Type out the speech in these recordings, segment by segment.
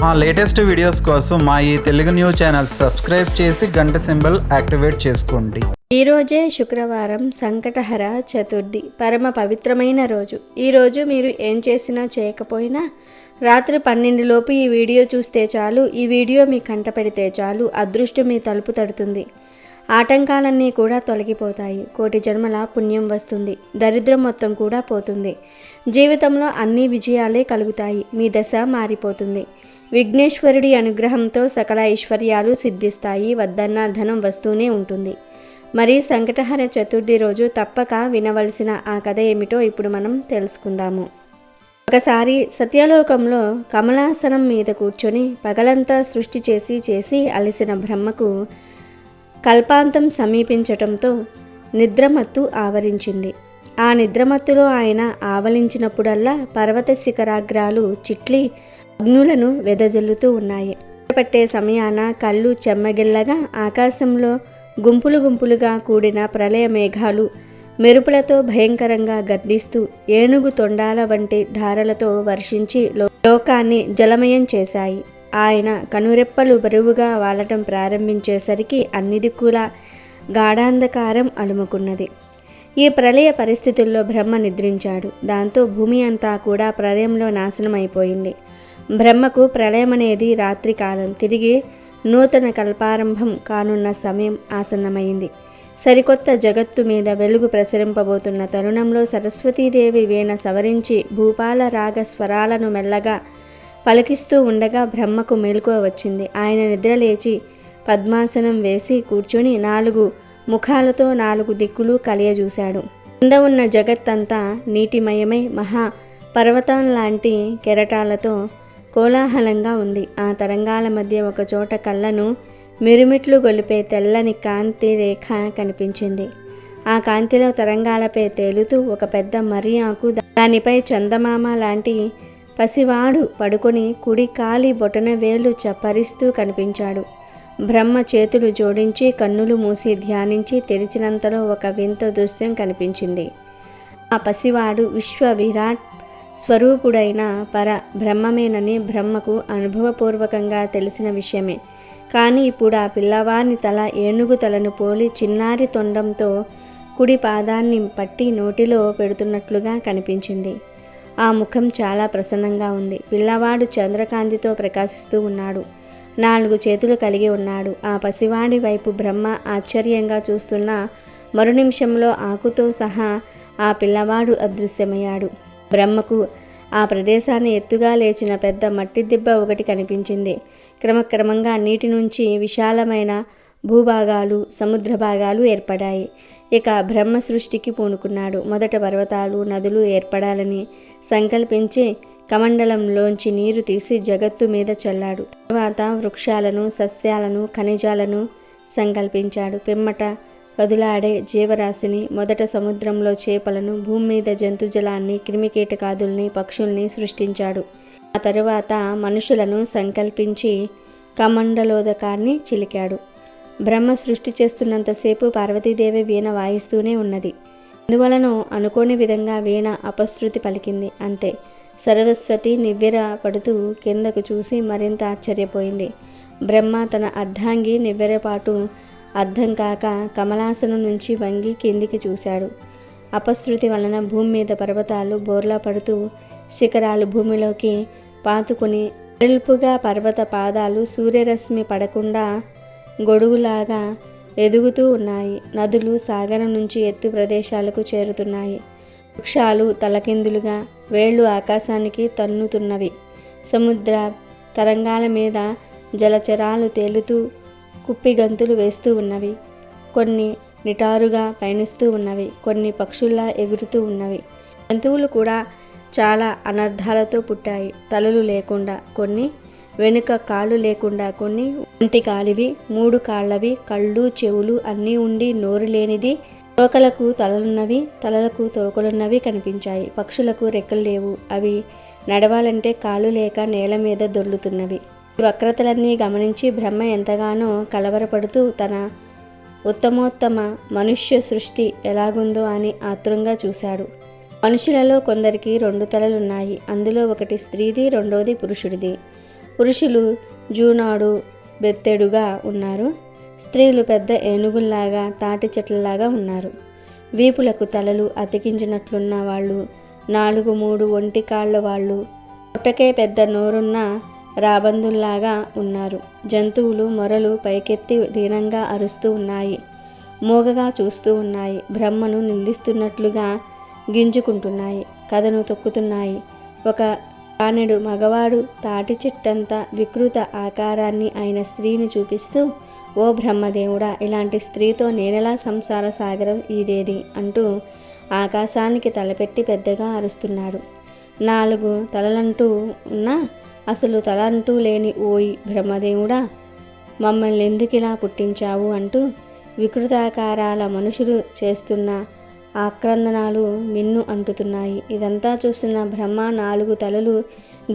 మా latest videos కోసం మా ఈ తెలుగు న్యూస్ ఛానల్ సబ్స్క్రైబ్ చేసి గంట సింబల్ యాక్టివేట్ చేసుకోండి. ఈరోజే శుక్రవారం సంకటహర చతుర్థి, పరమ పవిత్రమైన రోజు. ఈరోజు మీరు ఏం చేసినా చేయకపోయినా రాత్రి 12 లోపు ఈ వీడియో చూస్తే చాలు, ఈ వీడియో మీ కంట పెడితే చాలు, అదృష్టం మీ తలుపు తడుతుంది. ఆటంకాలన్నీ కూడా తొలగిపోతాయి. కోటి జన్మల పుణ్యం వస్తుంది. దరిద్రం మొత్తం కూడా పోతుంది. జీవితంలో అన్ని విజయాలే కలుగుతాయి. మీ దశ మారిపోతుంది. విఘ్నేశ్వరుడి అనుగ్రహంతో సకల ఐశ్వర్యాలు సిద్ధిస్తాయి. వద్దన్న ధనం వస్తూనే ఉంటుంది. మరి సంకటహర చతుర్థి రోజు తప్పక వినవలసిన ఆ కథ ఏమిటో ఇప్పుడు మనం తెలుసుకుందాము. ఒకసారి సత్యలోకంలో కమలాసనం మీద కూర్చొని పగలంతా సృష్టి చేసి అలసిన బ్రహ్మకు కల్పాంతం సమీపించటంతో నిద్రమత్తు ఆవరించింది. ఆ నిద్రమత్తులో ఆయన ఆవలించినప్పుడల్లా పర్వత శిఖరాగ్రాలు చిట్లి అగ్నులను వెదజల్లుతూ ఉన్నాయి. పట్టే సమయాన కళ్ళు చెమ్మగిల్లగా ఆకాశంలో గుంపులుగా కూడిన ప్రళయ మేఘాలు మెరుపులతో భయంకరంగా గర్దిస్తూ ఏనుగు తొండాల వంటి ధారలతో వర్షించి లోకాన్ని జలమయం చేశాయి. ఆయన కనురెప్పలు బరువుగా వాలటం ప్రారంభించేసరికి అన్ని దిక్కులా గాఢాంధకారం అలుముకున్నది. ఈ ప్రళయ పరిస్థితుల్లో బ్రహ్మ నిద్రించాడు. దాంతో భూమి అంతా కూడా ప్రళయంలో నాశనమైపోయింది. బ్రహ్మకు ప్రళయం అనేది రాత్రి కాలం. తిరిగి నూతన కల్పారంభం కానున్న సమయం ఆసన్నమైంది. సరికొత్త జగత్తు మీద వెలుగు ప్రసరింపబోతున్న తరుణంలో సరస్వతీదేవి వీణ సవరించి భూపాల రాగ స్వరాలను మెల్లగా పలికిస్తూ ఉండగా బ్రహ్మకు మెలకువ వచ్చింది. ఆయన నిద్రలేచి పద్మాసనం వేసి కూర్చొని 4 ముఖాలతో 4 దిక్కులు కలియజూశాడు. కింద ఉన్న జగత్తంతా నీటిమయమై మహా పర్వతం లాంటి కెరటాలతో కోలాహలంగా ఉంది. ఆ తరంగాల మధ్య ఒకచోట కళ్ళను మిరుమిట్లు గొలిపే తెల్లని కాంతి రేఖ కనిపించింది. ఆ కాంతిలో తరంగాలపై తేలుతూ ఒక పెద్ద మర్రి ఆకు, దానిపై చందమామ లాంటి పసివాడు పడుకొని కుడి కాలి బొటన వేలు చప్పరిస్తూ కనిపించాడు. బ్రహ్మ చేతులు జోడించి కన్నులు మూసి ధ్యానించి తెరిచినంతలో ఒక వింత దృశ్యం కనిపించింది. ఆ పసివాడు విశ్వ విరాట్ స్వరూపుడైన పర బ్రహ్మమేనని బ్రహ్మకు అనుభవపూర్వకంగా తెలిసిన విషయమే. కానీ ఇప్పుడు ఆ పిల్లవాని తల ఏనుగు తలను పోలి చిన్నారి తొండంతో కుడి పాదాన్ని పట్టి నోటిలో పెడుతున్నట్లుగా కనిపించింది. ఆ ముఖం చాలా ప్రసన్నంగా ఉంది. పిల్లవాడు చంద్రకాంతితో ప్రకాశిస్తూ ఉన్నాడు. 4 చేతులు కలిగి ఉన్నాడు. ఆ పసివాడి వైపు బ్రహ్మ ఆశ్చర్యంగా చూస్తున్న మరు నిమిషంలో ఆకుతో సహా ఆ పిల్లవాడు అదృశ్యమయ్యాడు. బ్రహ్మకు ఆ ప్రదేశాన్ని ఎత్తుగా లేచిన పెద్ద మట్టి దిబ్బ ఒకటి కనిపించింది. క్రమక్రమంగా నీటి నుంచి విశాలమైన భూభాగాలు, సముద్ర భాగాలు ఏర్పడాయి. ఇక బ్రహ్మ సృష్టికి పూనుకున్నాడు. మొదట పర్వతాలు, నదులు ఏర్పడాలని సంకల్పించి కమండలంలోంచి నీరు తీసి జగత్తు మీద చల్లాడు. తర్వాత వృక్షాలను, సస్యాలను, ఖనిజాలను సంకల్పించాడు. పిమ్మట కదులాడే జీవరాశిని, మొదట సముద్రంలో చేపలను, భూమి మీద జంతుజలాన్ని, క్రిమికీటకాదుల్ని, పక్షుల్ని సృష్టించాడు. ఆ తరువాత మనుషులను సంకల్పించి కమండలోదకాన్ని చిలికాడు. బ్రహ్మ సృష్టి చేస్తున్నంతసేపు పార్వతీదేవి వీణ వాయిస్తూనే ఉన్నది. అందువలన అనుకోని విధంగా వీణ అపశృతి పలికింది. అంతే. సరస్వతి నివ్వెర పడుతూ కిందకు చూసి మరింత ఆశ్చర్యపోయింది. బ్రహ్మ తన అర్ధాంగి నివ్వెరపాటు అర్థం కాక కమలాసనం నుంచి వంగి కిందికి చూశాడు. అపశృతి వలన భూమి మీద పర్వతాలు బోర్లా పడుతూ, శిఖరాలు భూమిలోకి పాతుకుని వెడల్పుగా పర్వత పాదాలు సూర్యరశ్మి పడకుండా గొడుగులాగా ఎదుగుతూ ఉన్నాయి. నదులు సాగరం నుంచి ఎత్తు ప్రదేశాలకు చేరుతున్నాయి. వృక్షాలు తలకిందులుగా వేళ్లు ఆకాశానికి తన్నుతున్నవి. సముద్ర తరంగాల మీద జలచరాలు తేలుతూ కుప్పిగంతులు వేస్తూ ఉన్నవి. కొన్ని నిటారుగా పయనిస్తూ ఉన్నవి. కొన్ని పక్షుల్లా ఎగురుతూ ఉన్నవి. జంతువులు కూడా చాలా అనర్థాలతో పుట్టాయి. తలలు లేకుండా కొన్ని, వెనుక కాళ్ళు లేకుండా కొన్ని, ఒంటి కాలివి, 3 కాళ్ళవి, కళ్ళు చెవులు అన్నీ ఉండి నోరు లేనిది, తోకలకు తలలున్నవి, తలలకు తోకలున్నవి కనిపించాయి. పక్షులకు రెక్కలు లేవు. అవి నడవాలంటే కాళ్ళు లేక నేల మీద దొర్లుతున్నవి. ఈ వక్రతలన్నీ గమనించి బ్రహ్మ ఎంతగానో కలవరపడుతూ తన ఉత్తమోత్తమ మనుష్య సృష్టి ఎలాగుందో అని ఆత్రంగా చూశాడు. మనుషులలో కొందరికి 2 తలలున్నాయి. అందులో ఒకటి స్త్రీది, రెండోది పురుషుడిది. పురుషులు జూనాడు బెత్తెడుగా ఉన్నారు. స్త్రీలు పెద్ద ఏనుగుల్లాగా తాటి చెట్లలాగా ఉన్నారు. వీపులకు తలలు అతికించినట్లున్న వాళ్ళు, 4 ఒంటి కాళ్ళ వాళ్ళు, పొట్టకే పెద్ద నోరున్న రాబందుల్లాగా ఉన్నారు. జంతువులు మొరలు పైకెత్తి దీనంగా అరుస్తూ ఉన్నాయి. మోగగా చూస్తూ ఉన్నాయి. బ్రహ్మను నిందిస్తున్నట్లుగా గింజుకుంటున్నాయి. కథను తొక్కుతున్నాయి. ఒక కానెడు మగవాడు తాటి చెట్టంత వికృత ఆకారాన్ని అయిన స్త్రీని చూపిస్తూ, ఓ బ్రహ్మదేవుడా, ఇలాంటి స్త్రీతో నేనెలా సంసార సాగరం ఈదేది అంటూ ఆకాశానికి తలపెట్టి పెద్దగా అరుస్తున్నాడు. 4 తలలంటూ ఉన్నా అసలు తల అంటూ లేని ఓయ్ బ్రహ్మదేవుడా, మమ్మల్ని ఎందుకిలా పుట్టించావు అంటూ వికృతాకారాల మనుషులు చేస్తున్న ఆక్రందనాలు మిన్ను అంటుతున్నాయి. ఇదంతా చూస్తున్న బ్రహ్మ 4 తలలు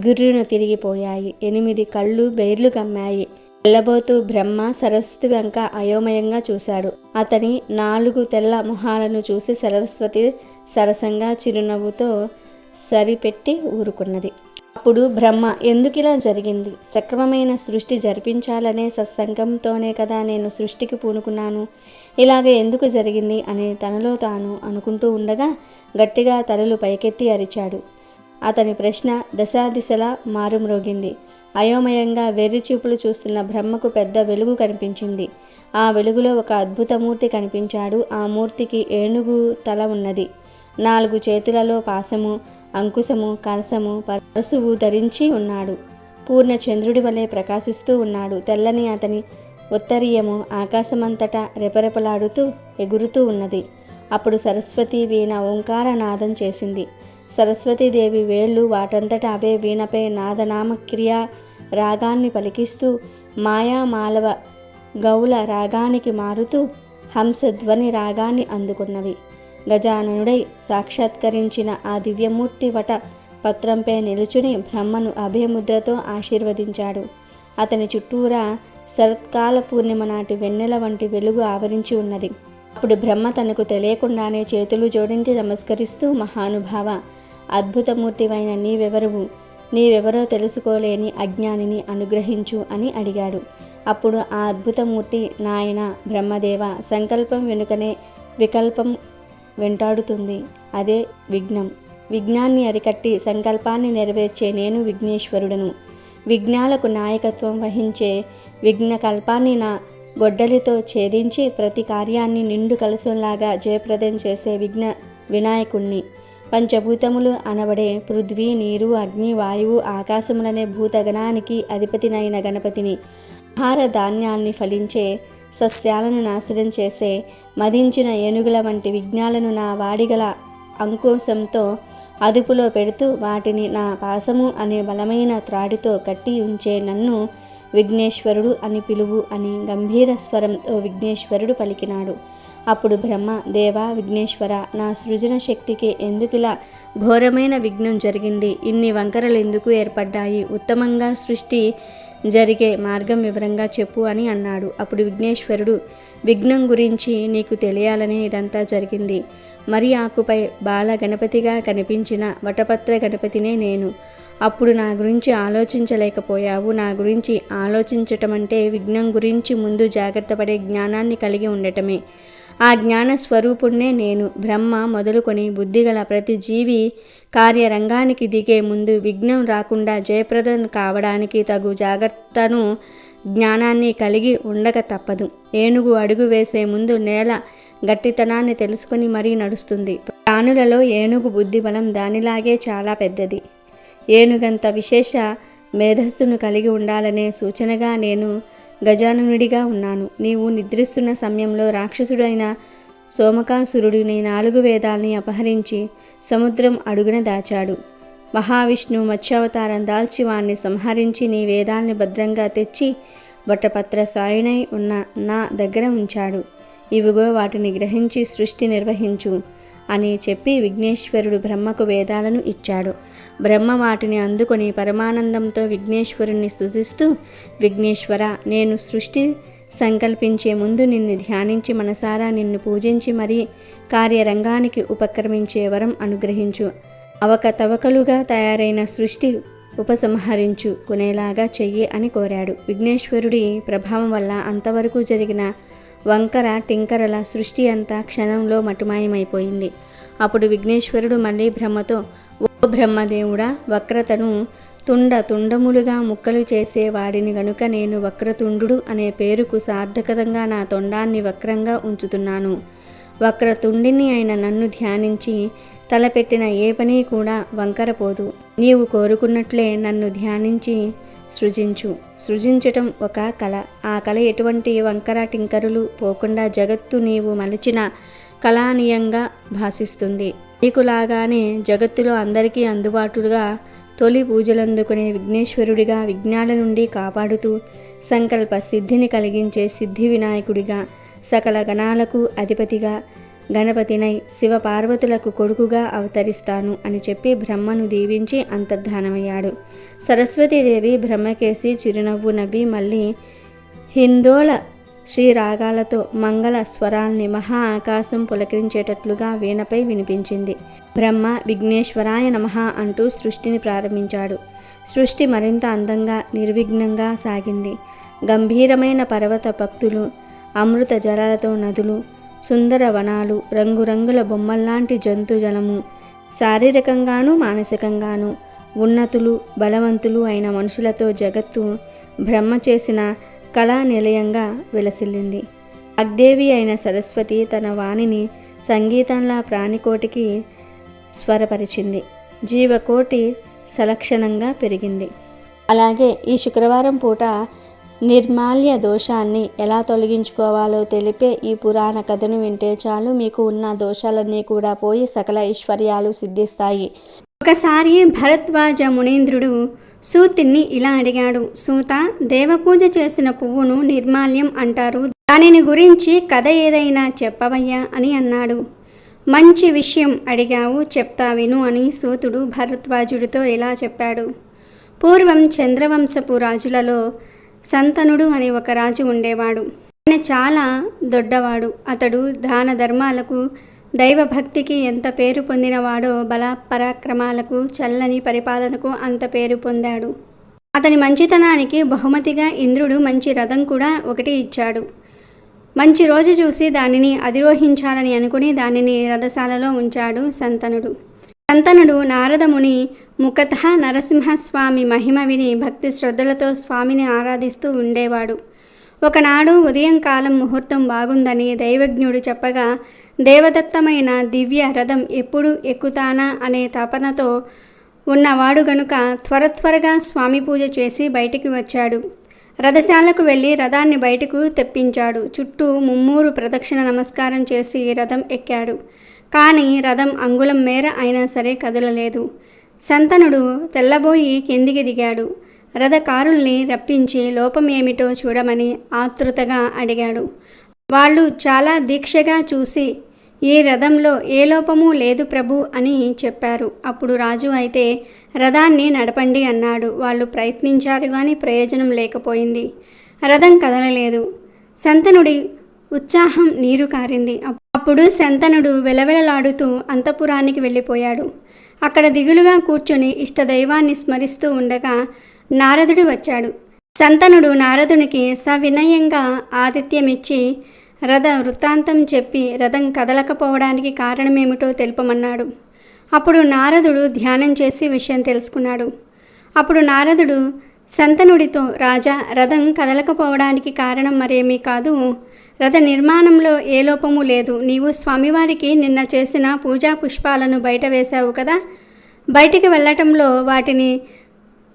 గిర్రున తిరిగిపోయాయి. 8 కళ్ళు బెయిర్లు కమ్మాయి. తెల్లబోతూ బ్రహ్మ సరస్వతి వెంక అయోమయంగా చూశాడు. అతని 4 తెల్ల మొహాలను చూసి సరస్వతి సరసంగా చిరునవ్వుతో సరిపెట్టి ఊరుకున్నది. అప్పుడు బ్రహ్మ, ఎందుకిలా జరిగింది? సక్రమమైన సృష్టి జరిపించాలనే సత్సంకంతోనే కదా నేను సృష్టికి పూనుకున్నాను. ఇలాగ ఎందుకు జరిగింది అని తనలో తాను అనుకుంటూ ఉండగా గట్టిగా తలలు పైకెత్తి అరిచాడు. అతని ప్రశ్న దశాదిశలా మారుమ్రోగింది. అయోమయంగా వెర్రి చూపులు చూస్తున్న బ్రహ్మకు పెద్ద వెలుగు కనిపించింది. ఆ వెలుగులో ఒక అద్భుతమూర్తి కనిపించాడు. ఆ మూర్తికి ఏనుగు తల ఉన్నది. 4 చేతులలో పాశము, అంకుశము, కలసము, పరశువు ధరించి ఉన్నాడు. పూర్ణ చంద్రుడి వలె ప్రకాశిస్తూ ఉన్నాడు. తెల్లని అతని ఉత్తరీయము ఆకాశమంతటా రెపరెపలాడుతూ ఎగురుతూ ఉన్నది. అప్పుడు సరస్వతి వీణ ఓంకార నాదం చేసింది. సరస్వతీదేవి వేళ్ళు వాటంతటా అవే వీణపై నాదనామ క్రియా రాగాన్ని పలికిస్తూ మాయా మాలవ గౌల రాగానికి మారుతూ హంసధ్వని రాగాన్ని అందుకున్నవి. గజాననుడై సాక్షాత్కరించిన ఆ దివ్యమూర్తి వట పత్రంపై నిలుచుని బ్రహ్మను అభయముద్రతో ఆశీర్వదించాడు. అతని చుట్టూరా శరత్కాల పూర్ణిమ నాటి వెన్నెల వంటి వెలుగు ఆవరించి ఉన్నది. అప్పుడు బ్రహ్మ తనకు తెలియకుండానే చేతులు జోడించి నమస్కరిస్తూ, మహానుభావ, అద్భుతమూర్తివైన నీవెవరో తెలుసుకోలేని అజ్ఞానిని అనుగ్రహించు అని అడిగాడు. అప్పుడు ఆ అద్భుతమూర్తి, నాయన బ్రహ్మదేవ, సంకల్పం వెనుకనే వికల్పం వెంటాడుతుంది. అదే విఘ్నం. విఘ్నాన్ని అరికట్టి సంకల్పాన్ని నెరవేర్చే నేను విఘ్నేశ్వరుడను. విఘ్నాలకు నాయకత్వం వహించే విఘ్నకల్పాన్ని నా గొడ్డలితో ఛేదించి ప్రతి కార్యాన్ని నిండు కలసంలాగా జయప్రదం చేసే వినాయకుణ్ణి. పంచభూతములు అనబడే పృథ్వీ, నీరు, అగ్ని, వాయువు, ఆకాశములనే భూతగణానికి అధిపతినైన గణపతిని. ఆహార ధాన్యాల్ని ఫలించే సస్యాలను నాశనం చేసే మదించిన ఏనుగుల వంటి విఘ్నాలను నా వాడిగల అంకుశంతో అదుపులో పెడుతూ వాటిని నా పాశము అనే బలమైన త్రాడితో కట్టి ఉంచే నన్ను విఘ్నేశ్వరుడు అని పిలువు అని గంభీర స్వరంతో విఘ్నేశ్వరుడు పలికినాడు. అప్పుడు బ్రహ్మ, దేవా విఘ్నేశ్వర, నా సృజన శక్తికి ఎందుకిలా ఘోరమైన విఘ్నం జరిగింది? ఇన్ని వంకరలు ఎందుకు ఏర్పడ్డాయి? ఉత్తమంగా సృష్టి జరిగే మార్గం వివరంగా చెప్పు అని అన్నాడు. అప్పుడు విఘ్నేశ్వరుడు, విఘ్నం గురించి నీకు తెలియాలనే ఇదంతా జరిగింది. మరి ఆకుపై బాల గణపతిగా కనిపించిన వటపత్ర గణపతినే నేను. అప్పుడు నా గురించి ఆలోచించలేకపోయావు. నా గురించి ఆలోచించటం అంటే విఘ్నం గురించి ముందు జాగ్రత్త పడే జ్ఞానాన్ని కలిగి ఉండటమే. ఆ జ్ఞాన స్వరూపుణ్ణే నేను. బ్రహ్మ మొదలుకొని బుద్ధిగల ప్రతి జీవి కార్యరంగానికి దిగే ముందు విఘ్నం రాకుండా జయప్రదం కావడానికి తగు జాగ్రత్తను జ్ఞానాన్ని కలిగి ఉండక తప్పదు. ఏనుగు అడుగు వేసే ముందు నేల గట్టితనాన్ని తెలుసుకొని మరీ నడుస్తుంది. ప్రాణులలో ఏనుగు బుద్ధిబలం దానిలాగే చాలా పెద్దది. ఏనుగంత విశేష మేధస్సును కలిగి ఉండాలనే సూచనగా నేను గజాననుడిగా ఉన్నాను. నీవు నిద్రిస్తున్న సమయంలో రాక్షసుడైన సోమకాసురుడిని 4 వేదాల్ని అపహరించి సముద్రం అడుగున దాచాడు. మహావిష్ణువు మత్స్యావతారం దాల్చి వాణ్ణి సంహరించి నీ వేదాల్ని భద్రంగా తెచ్చి వటపత్ర సాయునై ఉన్న నా దగ్గర ఉంచాడు. ఇవిగో వాటిని గ్రహించి సృష్టి నిర్వహించు అని చెప్పి విఘ్నేశ్వరుడు బ్రహ్మకు వేదాలను ఇచ్చాడు. బ్రహ్మ వాటిని అందుకొని పరమానందంతో విఘ్నేశ్వరుణ్ణి స్తుతిస్తూ, విఘ్నేశ్వర, నేను సృష్టి సంకల్పించే ముందు నిన్ను ధ్యానించి మనసారా నిన్ను పూజించి మరీ కార్యరంగానికి ఉపక్రమించే వరం అనుగ్రహించు. అవకతవకలుగా తయారైన సృష్టి ఉపసంహరించుకునేలాగా చెయ్యి అని కోరాడు. విఘ్నేశ్వరుడి ప్రభావం వల్ల అంతవరకు జరిగిన వంకర టింకరల సృష్టి అంతా క్షణంలో మటుమాయమైపోయింది. అప్పుడు విఘ్నేశ్వరుడు మళ్ళీ బ్రహ్మతో, ఓ బ్రహ్మదేవుడా, వక్రతను తుండములుగా ముక్కలు చేసే వాడిని గనుక నేను వక్రతుండు అనే పేరుకు సార్థకతంగా నా తొండాన్ని వక్రంగా ఉంచుతున్నాను. వక్రతుండిని అయిన నన్ను ధ్యానించి తలపెట్టిన ఏ పని కూడా వంకరపోదు. నీవు కోరుకున్నట్లే నన్ను ధ్యానించి సృజించటం ఒక కళ. ఆ కళ ఎటువంటి వంకర టింకరులు పోకుండా జగత్తు నీవు మలచిన కళానీయంగా భాసిస్తుంది. నీకులాగానే జగత్తులో అందరికీ అందుబాటుగా తొలి పూజలందుకునే విఘ్నేశ్వరుడిగా, విఘ్నాల నుండి కాపాడుతూ సంకల్ప సిద్ధిని కలిగించే సిద్ధి వినాయకుడిగా, సకల గణాలకు అధిపతిగా, గణపతినై శివపార్వతులకు కొడుకుగా అవతరిస్తాను అని చెప్పి బ్రహ్మను దీవించి అంతర్ధానమయ్యాడు. సరస్వతీదేవి బ్రహ్మకేసి చిరునవ్వు నవ్వి మళ్ళీ హిందోళ శ్రీరాగాలతో మంగళ స్వరాల్ని మహా ఆకాశం పులకరించేటట్లుగా వీణపై వినిపించింది. బ్రహ్మ విఘ్నేశ్వరాయ నమః అంటూ సృష్టిని ప్రారంభించాడు. సృష్టి మరింత అందంగా నిర్విఘ్నంగా సాగింది. గంభీరమైన పర్వత పక్తులు, అమృత జలాలతో నదులు, సుందర వనాలు, రంగురంగుల బొమ్మల్లాంటి జంతు జలము, శారీరకంగానూ మానసికంగానూ ఉన్నతులు బలవంతులు అయిన మనుషులతో జగత్తు బ్రహ్మ చేసిన కళా నిలయంగా విలసిల్లింది. వాగ్దేవి అయిన సరస్వతి తన వాణిని సంగీతంలా ప్రాణికోటికి స్వరపరిచింది. జీవకోటి సలక్షణంగా పెరిగింది. అలాగే ఈ శుక్రవారం పూట నిర్మాల్య దోషాన్ని ఎలా తొలగించుకోవాలో తెలిపే ఈ పురాణ కథను వింటే చాలు, మీకు ఉన్న దోషాలన్నీ కూడా పోయి సకల ఐశ్వర్యాలు సిద్ధిస్తాయి. ఒకసారి భరద్వాజ మునీంద్రుడు సూతుణ్ణి ఇలా అడిగాడు. సూత, దేవపూజ చేసిన పువ్వును నిర్మాల్యం అంటారు. దానిని గురించి కథ ఏదైనా చెప్పవయ్యా అని అన్నాడు. మంచి విషయం అడిగావు, చెప్తా విను అని సూతుడు భరద్వాజుడితో ఇలా చెప్పాడు. పూర్వం చంద్రవంశపు రాజులలో సంతనుడు అనే ఒక రాజు ఉండేవాడు. ఆయన చాలా దొడ్డవాడు. అతడు దాన ధర్మాలకు, దైవభక్తికి ఎంత పేరు పొందినవాడో బల పరాక్రమాలకు, చల్లని పరిపాలనకు అంత పేరు పొందాడు. అతని మంచితనానికి బహుమతిగా ఇంద్రుడు మంచి రథం కూడా ఒకటి ఇచ్చాడు. మంచి రోజు చూసి దానిని అధిరోహించాలని అనుకుని దానిని రథశాలలో ఉంచాడు సంతనుడు. సంతనుడు నారదముని ముఖతః నరసింహస్వామి మహిమ విని భక్తి శ్రద్ధలతో స్వామిని ఆరాధిస్తూ ఉండేవాడు. ఒకనాడు ఉదయం కాలం ముహూర్తం బాగుందని దైవజ్ఞుడు చెప్పగా దేవదత్తమైన దివ్య రథం ఎప్పుడు ఎక్కుతానా అనే తపనతో ఉన్నవాడు గనుక త్వరగా స్వామి పూజ చేసి బయటికి వచ్చాడు. రథశాలకు వెళ్ళి రథాన్ని బయటకు తెప్పించాడు. చుట్టూ 3 ప్రదక్షిణ నమస్కారం చేసి రథం ఎక్కాడు. కానీ రథం అంగుళం మేర అయినా సరే కదలలేదు. సంతనుడు తెల్లబోయి కిందికి దిగాడు. రథకారుల్ని రప్పించి లోపం ఏమిటో చూడమని ఆతృతగా అడిగాడు. వాళ్ళు చాలా దీక్షగా చూసి, ఈ రథంలో ఏ లోపము లేదు ప్రభు అని చెప్పారు. అప్పుడు రాజు అయితే రథాన్ని నడపండి అన్నాడు. వాళ్ళు ప్రయత్నించారు కానీ ప్రయోజనం లేకపోయింది. రథం కదలలేదు. సంతనుడి ఉత్సాహం నీరు కారింది. అప్పుడు సంతనుడు వెలవెలలాడుతూ అంతఃపురానికి వెళ్ళిపోయాడు. అక్కడ దిగులుగా కూర్చొని ఇష్టదైవాన్ని స్మరిస్తూ ఉండగా నారదుడు వచ్చాడు. సంతనుడు నారదునికి సవినయంగా ఆతిథ్యమిచ్చి రథ వృత్తాంతం చెప్పి రథం కదలకపోవడానికి కారణమేమిటో తెలుపమన్నాడు. అప్పుడు నారదుడు ధ్యానం చేసి విషయం తెలుసుకున్నాడు. అప్పుడు నారదుడు సంతనుడితో, రాజా, రథం కదలకపోవడానికి కారణం మరేమీ కాదు. రథ నిర్మాణంలో ఏ లోపము లేదు. నీవు స్వామివారికి నిన్న చేసిన పూజా పుష్పాలను బయట వేశావు కదా, బయటికి వెళ్ళటంలో వాటిని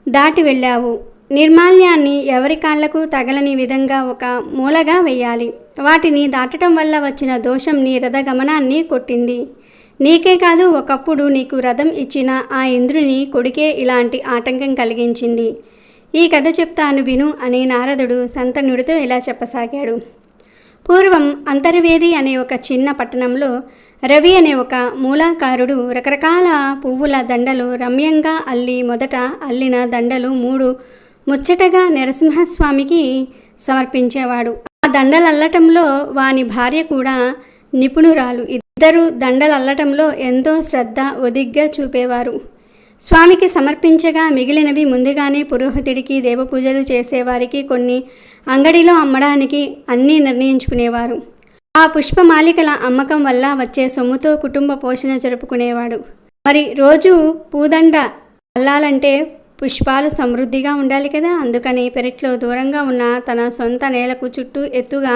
దాటి వెళ్ళావు. నిర్మాల్యాన్ని ఎవరి కాళ్లకు తగలని విధంగా ఒక మూలగా వెయ్యాలి. వాటిని దాటడం వల్ల వచ్చిన దోషం నీ రథ గమనాన్ని కొట్టింది. నీకే కాదు, ఒకప్పుడు నీకు రథం ఇచ్చిన ఆ ఇంద్రుని కొడుకే ఇలాంటి ఆటంకం కలిగించింది. ఈ కథ చెప్తాను విను అని నారదుడు సంతనుడితో ఇలా చెప్పసాగాడు. పూర్వం అంతర్వేది అనే ఒక చిన్న పట్టణంలో రవి అనే ఒక మూలాకారుడు రకరకాల పువ్వుల దండలు రమ్యంగా అల్లి మొదట అల్లిన దండలు 3 ముచ్చటగా నరసింహస్వామికి సమర్పించేవాడు. ఆ దండలల్లటంలో వాని భార్య కూడా నిపుణురాలు. ఇద్దరు దండలల్లటంలో ఎంతో శ్రద్ధ ఒదిగ్గా చూపేవారు. స్వామికి సమర్పించగా మిగిలినవి ముందుగానే పురోహితుడికి దేవపూజలు చేసేవారికి కొన్ని అంగడిలో అమ్మడానికి అన్నీ నిర్ణయించుకునేవారు. ఆ పుష్పమాలికల అమ్మకం వల్ల వచ్చే సొమ్ముతో కుటుంబ పోషణ జరుపుకునేవాడు. మరి రోజు పూదండ అల్లాలంటే పుష్పాలు సమృద్ధిగా ఉండాలి కదా. అందుకని పెరట్లో దూరంగా ఉన్న తన సొంత నేలకు చుట్టూ ఎత్తుగా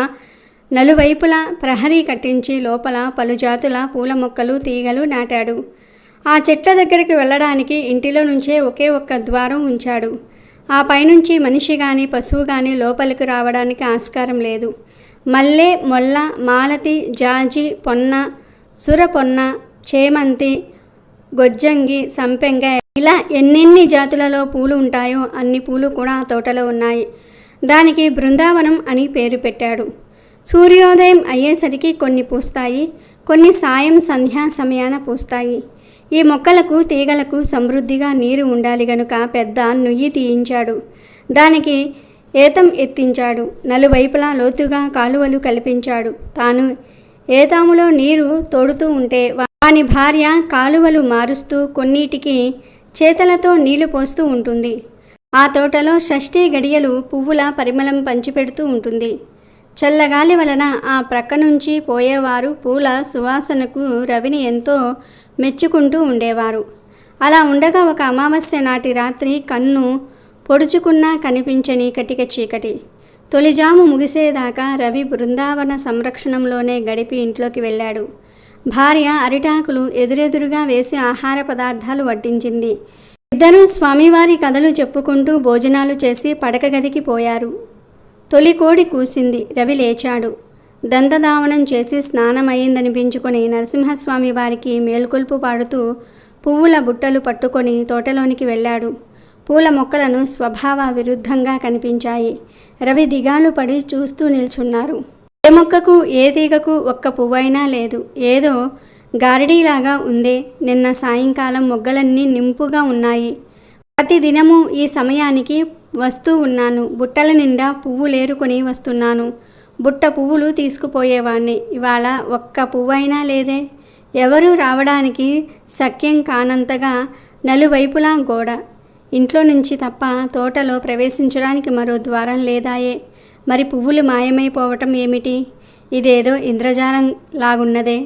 నలువైపులా ప్రహరీ కట్టించి లోపల పలు జాతుల పూల మొక్కలు తీగలు నాటాడు. ఆ చెట్ల దగ్గరికి వెళ్ళడానికి ఇంటిలో నుంచే ఒకే ఒక్క ద్వారం ఉంచాడు. ఆ పైనుంచి మనిషి కానీ పశువు కానీ లోపలికి రావడానికి ఆస్కారం లేదు. మల్లె, మొల్ల, మాలతి, జాజి, పొన్న, సురపొన్న, చేమంతి, గొజ్జంగి, సంపెంగ ఇలా ఎన్నెన్ని జాతులలో పూలు ఉంటాయో అన్ని పూలు కూడా ఆ తోటలో ఉన్నాయి. దానికి బృందావనం అని పేరు పెట్టాడు. సూర్యోదయం అయ్యేసరికి కొన్ని పూస్తాయి, కొన్ని సాయం సంధ్యా సమయాన పూస్తాయి. ఈ మొక్కలకు తీగలకు సమృద్ధిగా నీరు ఉండాలి గనుక పెద్ద నుయ్యి తీయించాడు. దానికి ఏతం ఎత్తించాడు. నలువైపులా లోతుగా కాలువలు కల్పించాడు. తాను ఏతాములో నీరు తోడుతూ ఉంటే వాని భార్య కాలువలు మారుస్తూ కొన్నిటికి చేతలతో నీళ్లు పోస్తూ ఉంటుంది. ఆ తోటలో షష్ఠీ గడియలు పువ్వుల పరిమళం పంచిపెడుతూ ఉంటుంది. చల్లగాలి వలన ఆ ప్రక్క నుంచి పోయేవారు పూల సువాసనకు రవిని ఎంతో మెచ్చుకుంటూ ఉండేవారు. అలా ఉండగా ఒక అమావాస్య నాటి రాత్రి కన్ను పొడుచుకున్నా కనిపించని కటిక చీకటి. తొలిజాము ముగిసేదాకా రవి బృందావన సంరక్షణంలోనే గడిపి ఇంట్లోకి వెళ్ళాడు. భార్య అరిటాకులు ఎదురెదురుగా వేసి ఆహార పదార్థాలు వడ్డించింది. ఇద్దరూ స్వామివారి కథలు చెప్పుకుంటూ భోజనాలు చేసి పడక గదికి పోయారు. తొలి కోడి కూసింది. రవి లేచాడు. దంతధావనం చేసి స్నానమయ్యిందనిపించుకొని నరసింహస్వామి వారికి మేల్కొల్పు పాడుతూ పువ్వుల బుట్టలు పట్టుకొని తోటలోనికి వెళ్ళాడు. పూల మొక్కలను స్వభావ విరుద్ధంగా కనిపించాయి. రవి దిగాలు పడి చూస్తూ నిల్చున్నారు. ఏ మొక్కకు ఏ తీగకు ఒక్క పువ్వైనా లేదు. ఏదో గారడీలాగా ఉందే. నిన్న సాయంకాలం మొగ్గలన్నీ నింపుగా ఉన్నాయి. ప్రతిదినము ఈ సమయానికి వస్తూ ఉన్నాను. బుట్టల నిండా పువ్వులేరుకొని వస్తున్నాను. బుట్ట పువ్వులు తీసుకుపోయేవాణ్ణి. ఇవాళ ఒక్క పువ్వైనా లేదే. ఎవరూ రావడానికి శక్యం కానంతగా నలువైపులా గోడ. ఇంట్లో నుంచి తప్ప తోటలో ప్రవేశించడానికి మరో ద్వారం లేదాయే. మరి పువ్వులు మాయమైపోవటం ఏమిటి? ఇదేదో ఇంద్రజాలం లాగున్నదే.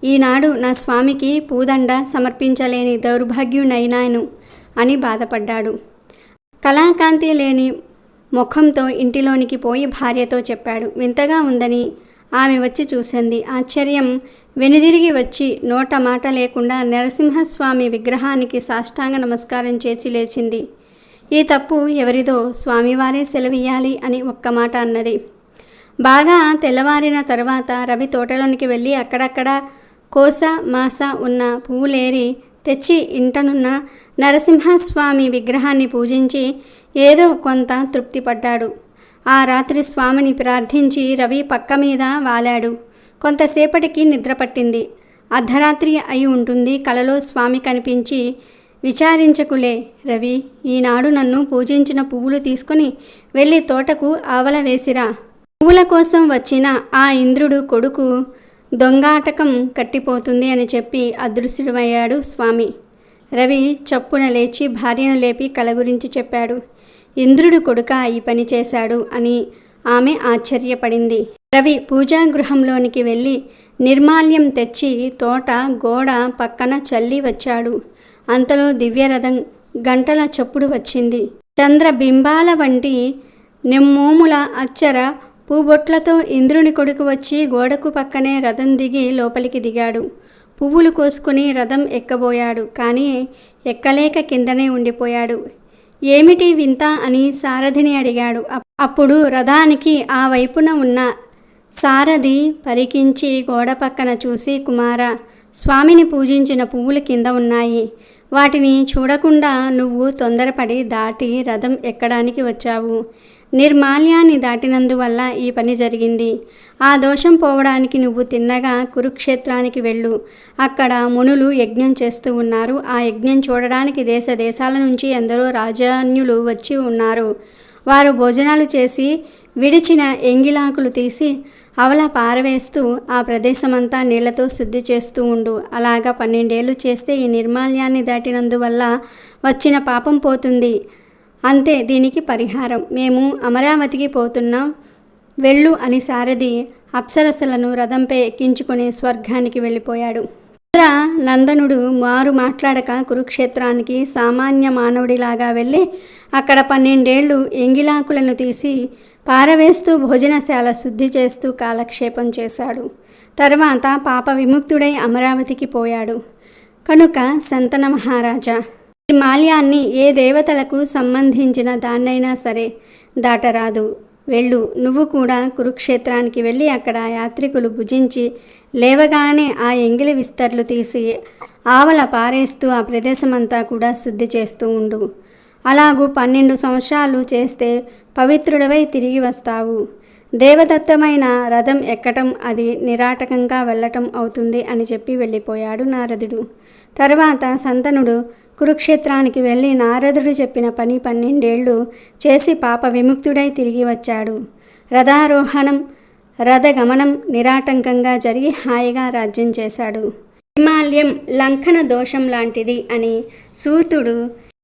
ఈనాడు నా స్వామికి పూదండ సమర్పించలేని దౌర్భాగ్యునైనాను అని బాధపడ్డాడు. కళాకాంతి లేని ముఖంతో ఇంటిలోనికి పోయి భార్యతో చెప్పాడు. వింతగా ఉందని ఆమె వచ్చి చూసింది. ఆశ్చర్యం వెనుదిరిగి వచ్చి నోట మాట లేకుండా నరసింహస్వామి విగ్రహానికి సాష్టాంగ నమస్కారం చేసి లేచింది. ఈ తప్పు ఎవరిదో, స్వామివారే సెలవియ్యాలి అని ఒక్క మాట అన్నది. బాగా తెల్లవారిన తర్వాత రవి తోటలోనికి వెళ్ళి అక్కడక్కడ కోస మాస ఉన్న పువ్వులేరి తెచ్చి ఇంటనున్న నరసింహస్వామి విగ్రహాన్ని పూజించి ఏదో కొంత తృప్తి పడ్డాడు. ఆ రాత్రి స్వామిని ప్రార్థించి రవి పక్క మీద వాలాడు. కొంతసేపటికి నిద్ర పట్టింది. అర్ధరాత్రి అయి ఉంటుంది. కలలో స్వామి కనిపించి, విచారించకులే రవి, ఈనాడు నన్ను పూజించిన పువ్వులు తీసుకుని వెళ్ళి తోటకు ఆవల వేసిరా. పువ్వుల కోసం వచ్చిన ఆ ఇంద్రుడు కొడుకు దొంగాటకం కట్టిపోతుంది అని చెప్పి అదృశ్యుడమయ్యాడు స్వామి. రవి చప్పున లేచి భార్యను లేపి కళ గురించి చెప్పాడు. ఇంద్రుడు కొడుక ఈ పని చేశాడు అని ఆమె ఆశ్చర్యపడింది. రవి పూజాగృహంలోనికి వెళ్ళి నిర్మాల్యం తెచ్చి తోట గోడ పక్కన చల్లి వచ్చాడు. అంతలో దివ్యరథం గంటల చప్పుడు వచ్చింది. చంద్రబింబాల వంటి నెమ్మోముల అచ్చర పూబొట్లతో ఇంద్రుని కొడుకు వచ్చి గోడకు పక్కనే రథం దిగి లోపలికి దిగాడు. పువ్వులు కోసుకుని రథం ఎక్కబోయాడు. కానీ ఎక్కలేక కిందనే ఉండిపోయాడు. ఏమిటి వింత అని సారథిని అడిగాడు. అప్పుడు రథానికి ఆ వైపున ఉన్న సారథి పరికించి గోడ పక్కన చూసి, కుమారా, స్వామిని పూజించిన పువ్వులు కింద ఉన్నాయి. వాటిని చూడకుండా నువ్వు తొందరపడి దాటి రథం ఎక్కడానికి వచ్చావు. నిర్మాల్యాన్ని దాటినందువల్ల ఈ పని జరిగింది. ఆ దోషం పోవడానికి నువ్వు తిన్నగా కురుక్షేత్రానికి వెళ్ళు. అక్కడ మునులు యజ్ఞం చేస్తూ ఉన్నారు. ఆ యజ్ఞం చూడడానికి దేశ దేశాల నుంచి ఎందరో రాజన్యులు వచ్చి ఉన్నారు. వారు భోజనాలు చేసి విడిచిన ఎంగిలాకులు తీసి అవల పారవేస్తూ ఆ ప్రదేశమంతా నీళ్లతో శుద్ధి చేస్తూ ఉండు. అలాగా 12 ఏళ్ళు చేస్తే ఈ నిర్మాల్యాన్ని దాటినందువల్ల వచ్చిన పాపం పోతుంది. అంతే దీనికి పరిహారం. మేము అమరావతికి పోతున్నాం వెళ్ళు అని సారథి అప్సరసలను రథంపై ఎక్కించుకొని స్వర్గానికి వెళ్ళిపోయాడు. ఇంద్ర నందనుడు మారు మాట్లాడక కురుక్షేత్రానికి సామాన్య మానవుడిలాగా వెళ్ళి అక్కడ 12 ఏళ్ళు ఎంగిలాకులను తీసి పారవేస్తూ భోజనశాల శుద్ధి చేస్తూ కాలక్షేపం చేశాడు. తర్వాత పాప విముక్తుడై అమరావతికి పోయాడు. కనుక శంతన మహారాజా, ఈ మాల్యాన్ని ఏ దేవతలకు సంబంధించిన దాన్నైనా సరే దాటరాదు. వెళ్ళు. నువ్వు కూడా కురుక్షేత్రానికి వెళ్ళి అక్కడ యాత్రికులు భుజించి లేవగానే ఆ ఎంగిలి విస్తర్లు తీసి ఆవల పారేస్తూ ఆ ప్రదేశమంతా కూడా శుద్ధి చేస్తూ ఉండు. అలాగూ 12 సంవత్సరాలు చేస్తే పవిత్రుడవై తిరిగి వస్తావు. దేవదత్తమైన రథం ఎక్కటం అది నిరాటకంగా వెళ్ళటం అవుతుంది అని చెప్పి వెళ్ళిపోయాడు నారదుడు. తర్వాత శంతనుడు కురుక్షేత్రానికి వెళ్ళి నారదుడు చెప్పిన పని 12 ఏళ్ళు చేసి పాప విముక్తుడై తిరిగి వచ్చాడు. రథారోహణం రథగమనం నిరాటంకంగా జరిగి హాయిగా రాజ్యం చేశాడు. హిమాలయం లంఘన దోషం లాంటిది అని సూతుడు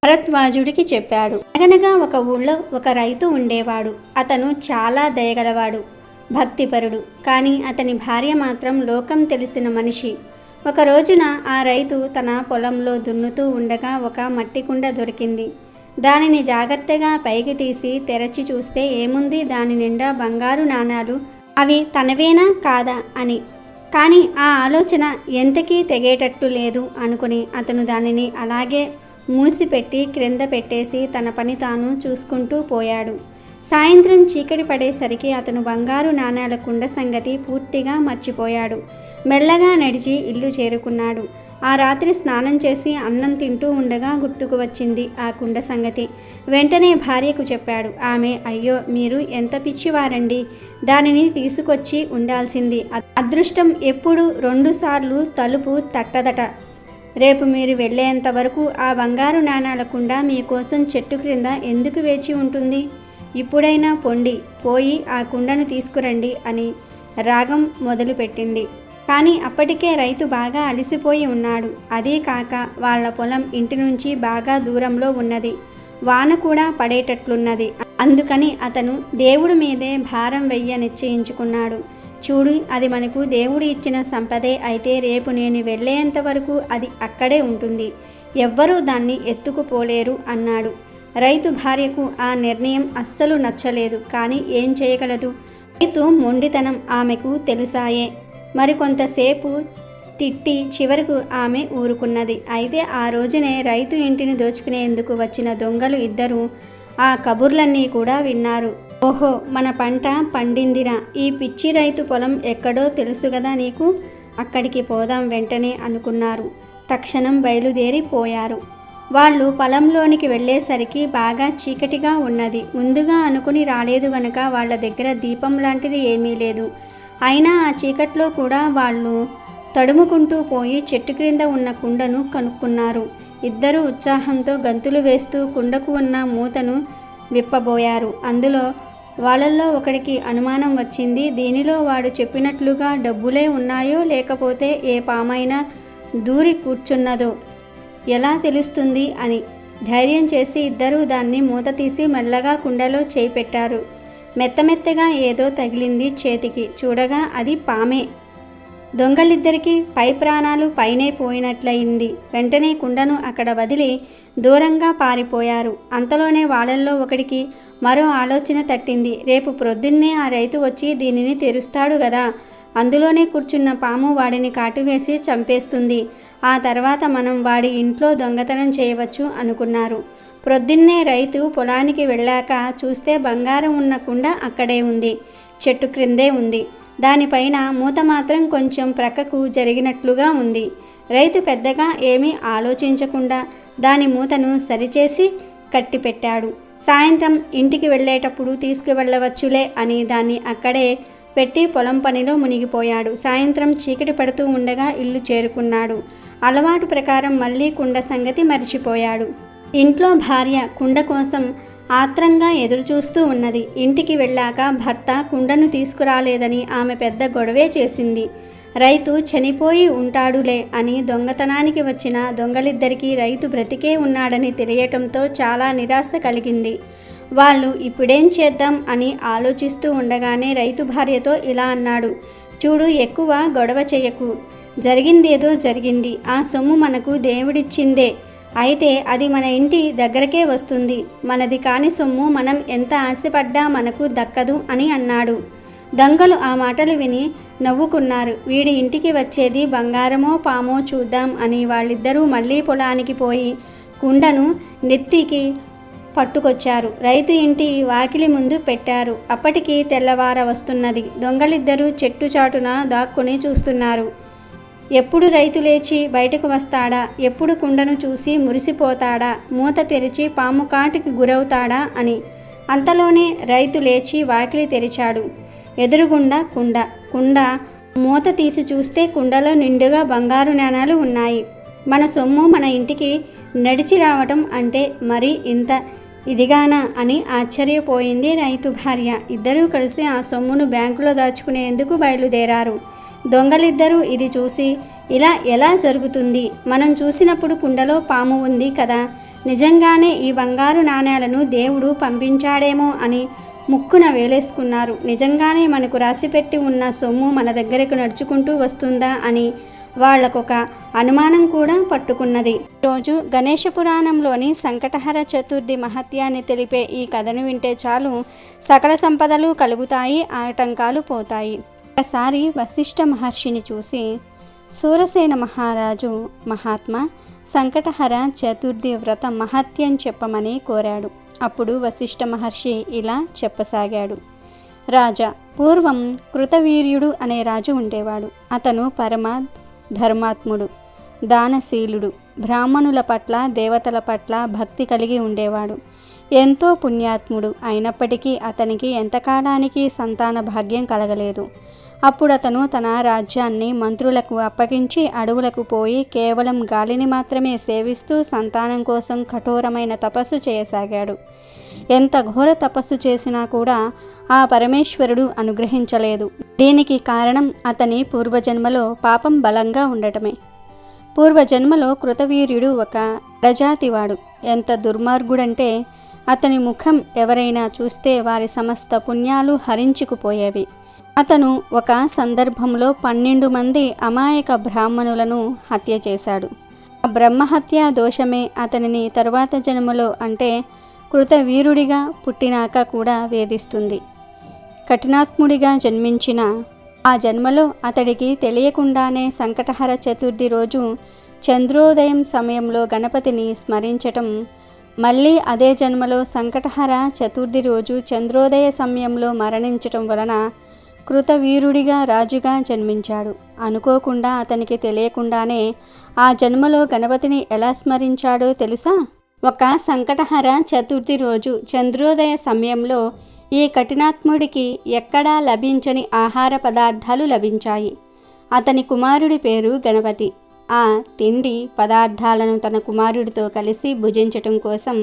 భరద్వాజుడికి చెప్పాడు. అనగనగా ఒక ఊళ్ళో ఒక రైతు ఉండేవాడు. అతను చాలా దయగలవాడు, భక్తిపరుడు. కానీ అతని భార్య మాత్రం లోకం తెలిసిన మనిషి. ఒక రోజున ఆ రైతు తన పొలంలో దున్నుతూ ఉండగా ఒక మట్టి కుండ దొరికింది. దానిని జాగ్రత్తగా పైకి తీసి తెరచి చూస్తే ఏముంది, దాని నిండా బంగారు నాణాలు. అవి తనవేనా కాదా అని. కానీ ఆ ఆలోచన ఎంతకీ తెగేటట్టు లేదు అనుకుని అతను దానిని అలాగే మూసిపెట్టి క్రింద పెట్టేసి తన పని తాను చూసుకుంటూ పోయాడు. సాయంత్రం చీకటి పడేసరికి అతను బంగారు నాణాల కుండ సంగతి పూర్తిగా మర్చిపోయాడు. మెల్లగా నడిచి ఇల్లు చేరుకున్నాడు. ఆ రాత్రి స్నానం చేసి అన్నం తింటూ ఉండగా గుర్తుకు వచ్చింది ఆ కుండ సంగతి. వెంటనే భార్యకు చెప్పాడు. ఆమె, అయ్యో మీరు ఎంత పిచ్చివారండి, దానిని తీసుకొచ్చి ఉండాల్సింది. అదృష్టం ఎప్పుడు 2 సార్లు తలుపు తట్టదట. రేపు మీరు వెళ్ళేంత వరకు ఆ బంగారు నాణాల కుండ మీకోసం చెట్టు క్రింద ఎందుకు వేచి ఉంటుంది? ఇప్పుడైనా పొండి, పోయి ఆ కుండను తీసుకురండి అని రాగం మొదలుపెట్టింది. కానీ అప్పటికే రైతు బాగా అలసిపోయి ఉన్నాడు. అదీ కాక వాళ్ళ పొలం ఇంటి నుంచి బాగా దూరంలో ఉన్నది. వాన కూడా పడేటట్లున్నది. అందుకని అతను దేవుడి మీదే భారం వెయ్య నిశ్చయించుకున్నాడు. చూడు, అది మనకు దేవుడు ఇచ్చిన సంపదే అయితే రేపు నేను వెళ్ళేంత వరకు అది అక్కడే ఉంటుంది. ఎవ్వరూ దాన్ని ఎత్తుకుపోలేరు అన్నాడు. రైతు భార్యకు ఆ నిర్ణయం అస్సలు నచ్చలేదు. కానీ ఏం చేయగలదు? రైతు మొండితనం ఆమెకు తెలుసాయే. మరికొంతసేపు తిట్టి చివరకు ఆమె ఊరుకున్నది. అయితే ఆ రోజునే రైతు ఇంటిని దోచుకునేందుకు వచ్చిన దొంగలు 2 ఆ కబుర్లన్నీ కూడా విన్నారు. ఓహో, మన పంట పండిందిరా, ఈ పిచ్చి రైతు పొలం ఎక్కడో తెలుసు కదా నీకు, అక్కడికి పోదాం వెంటనే అనుకున్నారు. తక్షణం బయలుదేరిపోయారు. వాళ్ళు పొలంలోనికి వెళ్ళేసరికి బాగా చీకటిగా ఉన్నది. ముందుగా అనుకుని రాలేదు గనక వాళ్ళ దగ్గర దీపం లాంటిది ఏమీ లేదు. అయినా ఆ చీకట్లో కూడా వాళ్ళు తడుముకుంటూ పోయి చెట్టు క్రింద ఉన్న కుండను కనుక్కున్నారు. 2 ఉత్సాహంతో గంతులు వేస్తూ కుండకు ఉన్న మూతను విప్పబోయారు. అందులో వాళ్ళల్లో ఒకడికి అనుమానం వచ్చింది. దీనిలో వాడు చెప్పినట్లుగా డబ్బులే ఉన్నాయో లేకపోతే ఏ పామైనా దూరి కూర్చున్నదో ఎలా తెలుస్తుంది అని. ధైర్యం చేసి 2 దాన్ని మూత తీసి మెల్లగా కుండలో చేయి పెట్టారు. మెత్తమెత్తగా ఏదో తగిలింది చేతికి. చూడగా అది పామే. దొంగలిద్దరికీ పై ప్రాణాలు పైనే పోయినట్లయింది. వెంటనే కుండను అక్కడ వదిలి దూరంగా పారిపోయారు. అంతలోనే వాళ్ళల్లో ఒకడికి మరో ఆలోచన తట్టింది. రేపు ప్రొద్దున్నే ఆ రైతు వచ్చి దీనిని తెరుస్తాడు గదా, అందులోనే కూర్చున్న పాము వాడిని కాటువేసి చంపేస్తుంది. ఆ తర్వాత మనం వాడి ఇంట్లో దొంగతనం చేయవచ్చు అనుకున్నారు. ప్రొద్దున్నే రైతు పొలానికి వెళ్ళాక చూస్తే బంగారం ఉన్న కుండ అక్కడే ఉంది, చెట్టు క్రిందే ఉంది. దానిపైన మూత మాత్రం కొంచెం ప్రక్కకు జరిగినట్లుగా ఉంది. రైతు పెద్దగా ఏమీ ఆలోచించకుండా దాని మూతను సరిచేసి కట్టిపెట్టాడు. సాయంత్రం ఇంటికి వెళ్ళేటప్పుడు తీసుకువెళ్ళవచ్చులే అని దాన్ని అక్కడే పెట్టి పొలం పనిలో మునిగిపోయాడు. సాయంత్రం చీకటి పడుతూ ఉండగా ఇల్లు చేరుకున్నాడు. అలవాటు ప్రకారం మళ్ళీ కుండ సంగతి మర్చిపోయాడు. ఇంట్లో భార్య కుండ కోసం ఆత్రంగా ఎదురుచూస్తూ ఉన్నది. ఇంటికి వెళ్ళాక భర్త కుండను తీసుకురాలేదని ఆమె పెద్ద గొడవే చేసింది. రైతు చనిపోయి ఉంటాడులే అని దొంగతనానికి వచ్చిన దొంగలిద్దరికీ రైతు బ్రతికే ఉన్నాడని తెలియటంతో చాలా నిరాశ కలిగింది. వాళ్ళు ఇప్పుడేం చేద్దాం అని ఆలోచిస్తూ ఉండగానే రైతు భార్యతో ఇలా అన్నాడు, చూడు, ఎక్కువ గొడవ చెయ్యకు. జరిగిందేదో జరిగింది. ఆ సొమ్ము మనకు దేవుడిచ్చిందే. అయితే అది మన ఇంటి దగ్గరకే వస్తుంది. మనది కాని సొమ్ము మనం ఎంత ఆశపడ్డా మనకు దక్కదు అని అన్నాడు. దొంగలు ఆ మాటలు విని నవ్వుకున్నారు. వీడి ఇంటికి వచ్చేది బంగారమో పామో చూద్దాం అని వాళ్ళిద్దరూ మళ్ళీ పొలానికి పోయి కుండను నెత్తికి పట్టుకొచ్చారు. రైతు ఇంటి వాకిలి ముందు పెట్టారు. అప్పటికి తెల్లవార వస్తున్నది. దొంగలిద్దరూ చెట్టు చాటున దాక్కుని చూస్తున్నారు. ఎప్పుడు రైతు లేచి బయటకు వస్తాడా, ఎప్పుడు కుండను చూసి మురిసిపోతాడా, మూత తెరిచి పాము కాటుకి గురవుతాడా అని. అంతలోనే రైతు లేచి వాకిలి తెరిచాడు. ఎదురుగుండా కుండ మూత తీసి చూస్తే కుండలో నిండుగా బంగారు నాణాలు ఉన్నాయి. మన సొమ్ము మన ఇంటికి నడిచి రావటం అంటే మరి ఇంత ఇదిగానా అని ఆశ్చర్యపోయింది రైతు భార్య. ఇద్దరూ కలిసి ఆ సొమ్మును బ్యాంకులో దాచుకునేందుకు బయలుదేరారు. దొంగలిద్దరూ ఇది చూసి, ఇలా ఎలా జరుగుతుంది? మనం చూసినప్పుడు కుండలో పాము ఉంది కదా, నిజంగానే ఈ బంగారు నాణేలను దేవుడు పంపించాడేమో అని ముక్కున వేలేసుకున్నారు. నిజంగానే మనకు రాసిపెట్టి ఉన్న సొమ్ము మన దగ్గరకు నడుచుకుంటూ వస్తుందా అని వాళ్లకొక అనుమానం కూడా పట్టుకున్నది. రోజు గణేష పురాణంలోని సంకటహర చతుర్థి మహత్యాన్ని తెలిపే ఈ కథను వింటే చాలు, సకల సంపదలు కలుగుతాయి, ఆటంకాలు పోతాయి. ఒకసారి వశిష్ఠ మహర్షిని చూసి సూరసేన మహారాజు మహాత్మా సంకటహర చతుర్థి వ్రత మహత్యం చెప్పమని కోరాడు. అప్పుడు వశిష్ఠ మహర్షి ఇలా చెప్పసాగాడు. రాజా, పూర్వం కృతవీర్యుడు అనే రాజు ఉండేవాడు. అతను పరమ ధర్మాత్ముడు, దానశీలుడు, బ్రాహ్మణుల పట్ల దేవతల పట్ల భక్తి కలిగి ఉండేవాడు. ఎంతో పుణ్యాత్ముడు. అయినప్పటికీ అతనికి ఎంతకాలానికి సంతాన భాగ్యం కలగలేదు. అప్పుడు అతను తన రాజ్యాన్ని మంత్రులకు అప్పగించి అడవులకు పోయి కేవలం గాలిని మాత్రమే సేవిస్తూ సంతానం కోసం కఠోరమైన తపస్సు చేయసాగాడు. ఎంత ఘోర తపస్సు చేసినా కూడా ఆ పరమేశ్వరుడు అనుగ్రహించలేదు. దీనికి కారణం అతని పూర్వజన్మలో పాపం బలంగా ఉండటమే. పూర్వజన్మలో కృతవీర్యుడు ఒక ప్రజాతివాడు. ఎంత దుర్మార్గుడంటే అతని ముఖం ఎవరైనా చూస్తే వారి సమస్త పుణ్యాలు హరించుకుపోయేవి. అతను ఒక సందర్భంలో 12 మంది అమాయక బ్రాహ్మణులను హత్య చేశాడు. ఆ బ్రహ్మహత్యా దోషమే అతనిని తరువాత జన్మలో అంటే కృతవీరుడిగా పుట్టినాక కూడా వేధిస్తుంది. కఠినాత్ముడిగా జన్మించిన ఆ జన్మలో అతడికి తెలియకుండానే సంకటహర చతుర్థి రోజు చంద్రోదయం సమయంలో గణపతిని స్మరించటం, మళ్ళీ అదే జన్మలో సంకటహర చతుర్థి రోజు చంద్రోదయ సమయంలో మరణించటం వలన కృతవీరుడిగా రాజుగా జన్మించాడు. అనుకోకుండా అతనికి తెలియకుండానే ఆ జన్మలో గణపతిని ఎలా స్మరించాడో తెలుసా? ఒక సంకటహర చతుర్థి రోజు చంద్రోదయ సమయంలో ఈ కఠినాత్ముడికి ఎక్కడా లభించని ఆహార పదార్థాలు లభించాయి. అతని కుమారుడి పేరు గణపతి. ఆ తిండి పదార్థాలను తన కుమారుడితో కలిసి భుజించటం కోసం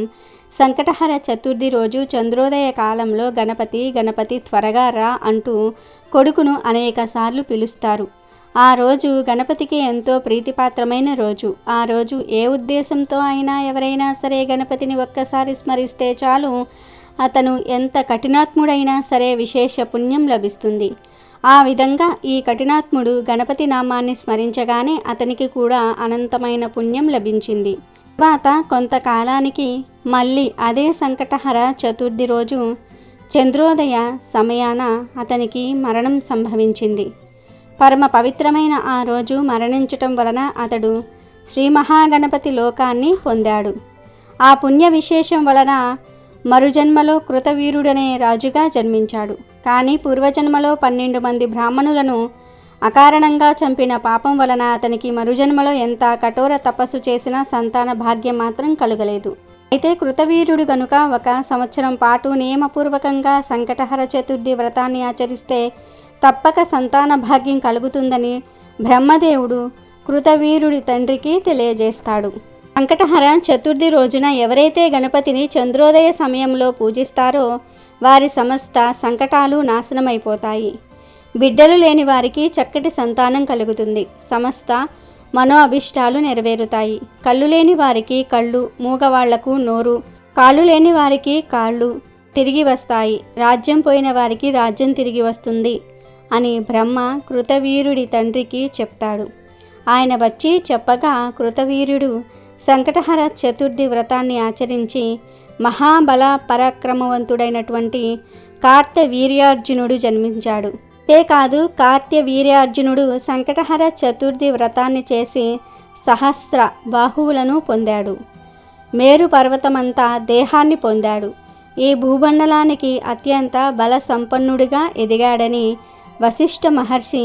సంకటహర చతుర్థి రోజు చంద్రోదయ కాలంలో గణపతి త్వరగా రా అంటూ కొడుకును అనేకసార్లు పిలుస్తారు. ఆ రోజు గణపతికి ఎంతో ప్రీతిపాత్రమైన రోజు. ఆ రోజు ఏ ఉద్దేశంతో అయినా ఎవరైనా సరే గణపతిని ఒక్కసారి స్మరిస్తే చాలు, అతను ఎంత కఠినాత్ముడైనా సరే విశేష పుణ్యం లభిస్తుంది. ఆ విధంగా ఈ కఠినాత్ముడు గణపతి నామాన్ని స్మరించగానే అతనికి కూడా అనంతమైన పుణ్యం లభించింది. తర్వాత కొంతకాలానికి మళ్ళీ అదే సంకటహర చతుర్థి రోజు చంద్రోదయ సమయాన అతనికి మరణం సంభవించింది. పరమ పవిత్రమైన ఆ రోజు మరణించటం వలన అతడు శ్రీ మహాగణపతి లోకాన్ని పొందాడు. ఆ పుణ్య విశేషం వలన మరుజన్మలో కృతవీరుడనే రాజుగా జన్మించాడు. కానీ పూర్వజన్మలో 12 మంది బ్రాహ్మణులను అకారణంగా చంపిన పాపం వలన అతనికి మరుజన్మలో ఎంత కఠోర తపస్సు చేసినా సంతాన భాగ్యం మాత్రం కలుగలేదు. అయితే కృతవీరుడు గనుక 1 సంవత్సరం పాటు నియమపూర్వకంగా సంకటహర చతుర్థి వ్రతాన్ని ఆచరిస్తే తప్పక సంతాన భాగ్యం కలుగుతుందని బ్రహ్మదేవుడు కృతవీరుడి తండ్రికి తెలియజేస్తాడు. సంకటహర చతుర్థి రోజున ఎవరైతే గణపతిని చంద్రోదయ సమయంలో పూజిస్తారో వారి సమస్త సంకటాలు నాశనమైపోతాయి. బిడ్డలు లేని వారికి చక్కటి సంతానం కలుగుతుంది. సమస్త మనో అభిష్టాలు నెరవేరుతాయి. కళ్ళు లేని వారికి కళ్ళు, మూగవాళ్లకు నోరు, కాళ్ళు లేని వారికి కాళ్ళు తిరిగి వస్తాయి. రాజ్యం పోయిన వారికి రాజ్యం తిరిగి వస్తుంది అని బ్రహ్మ కృతవీరుడి తండ్రికి చెప్తాడు. ఆయన వచ్చి చెప్పగా కృతవీరుడు సంకటహర చతుర్థి వ్రతాన్ని ఆచరించి మహాబల పరాక్రమవంతుడైనటువంటి కార్తవీర్యార్జునుడు జన్మించాడు. అంతేకాదు కార్తవీర్యార్జునుడు సంకటహర చతుర్థి వ్రతాన్ని చేసి సహస్ర బాహువులను పొందాడు. మేరు పర్వతమంతా దేహాన్ని పొందాడు. ఈ భూమండలానికి అత్యంత బల సంపన్నుడిగా ఎదిగాడని వశిష్ఠ మహర్షి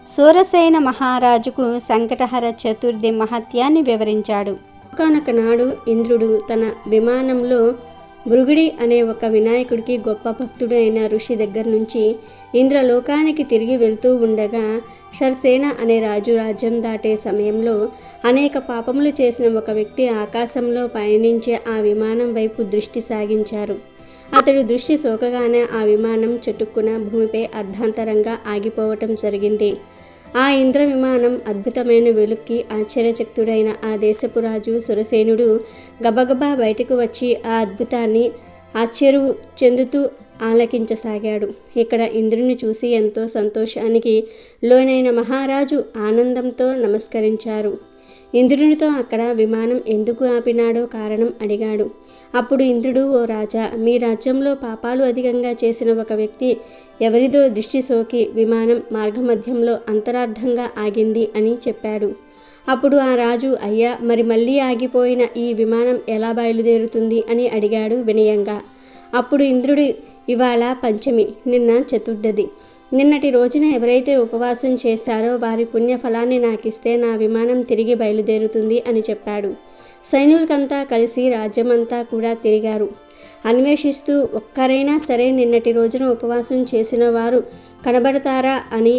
సూరసేన మహారాజుకు సంకటహర చతుర్థి మహత్యాన్ని వివరించాడు. ఒకానొక నాడు ఇంద్రుడు తన విమానంలో భృగుడి అనే ఒక వినాయకుడికి గొప్ప భక్తుడు అయిన ఋషి దగ్గర నుంచి ఇంద్రలోకానికి తిరిగి వెళ్తూ ఉండగా శర్సేన అనే రాజు రాజ్యం దాటే సమయంలో అనేక పాపములు చేసిన ఒక వ్యక్తి ఆకాశంలో పయనించే ఆ విమానం వైపు దృష్టి సాగించారు. అతడు దృష్టి సోకగానే ఆ విమానం చటుక్కున భూమిపై అర్ధాంతరంగా ఆగిపోవటం జరిగింది. ఆ ఇంద్ర విమానం అద్భుతమైన వెలుక్కి ఆశ్చర్యచకితుడైన ఆ దేశపు రాజు సురసేనుడు గబగబా బయటకు వచ్చి ఆ అద్భుతాన్ని ఆశ్చర్యం చెందుతూ ఆలకించసాగాడు. ఇక్కడ ఇంద్రుని చూసి ఎంతో సంతోషానికి లోనైన మహారాజు ఆనందంతో నమస్కరించారు. ఇంద్రునితో అక్కడ విమానం ఎందుకు ఆపినాడో కారణం అడిగాడు. అప్పుడు ఇంద్రుడు, ఓ రాజా, మీ రాజ్యంలో పాపాలు అధికంగా చేసిన ఒక వ్యక్తి ఎవరిదో దృష్టి సోకి విమానం మార్గమధ్యంలో అంతరార్థంగా ఆగింది అని చెప్పాడు. అప్పుడు ఆ రాజు, అయ్యా, మరి మళ్ళీ ఆగిపోయిన ఈ విమానం ఎలా బయలుదేరుతుంది అని అడిగాడు వినయంగా. అప్పుడు ఇంద్రుడు, ఇవాళ పంచమి, నిన్న చతుర్థది. నిన్నటి రోజున ఎవరైతే ఉపవాసం చేశారో వారి పుణ్యఫలాన్ని నాకిస్తే నా విమానం తిరిగి బయలుదేరుతుంది అని చెప్పాడు. సైనికులంతా కలిసి రాజ్యమంతా కూడా తిరిగారు. అన్వేషిస్తూ ఒక్కరైనా సరే నిన్నటి రోజున ఉపవాసం చేసిన వారు కనబడతారా అని.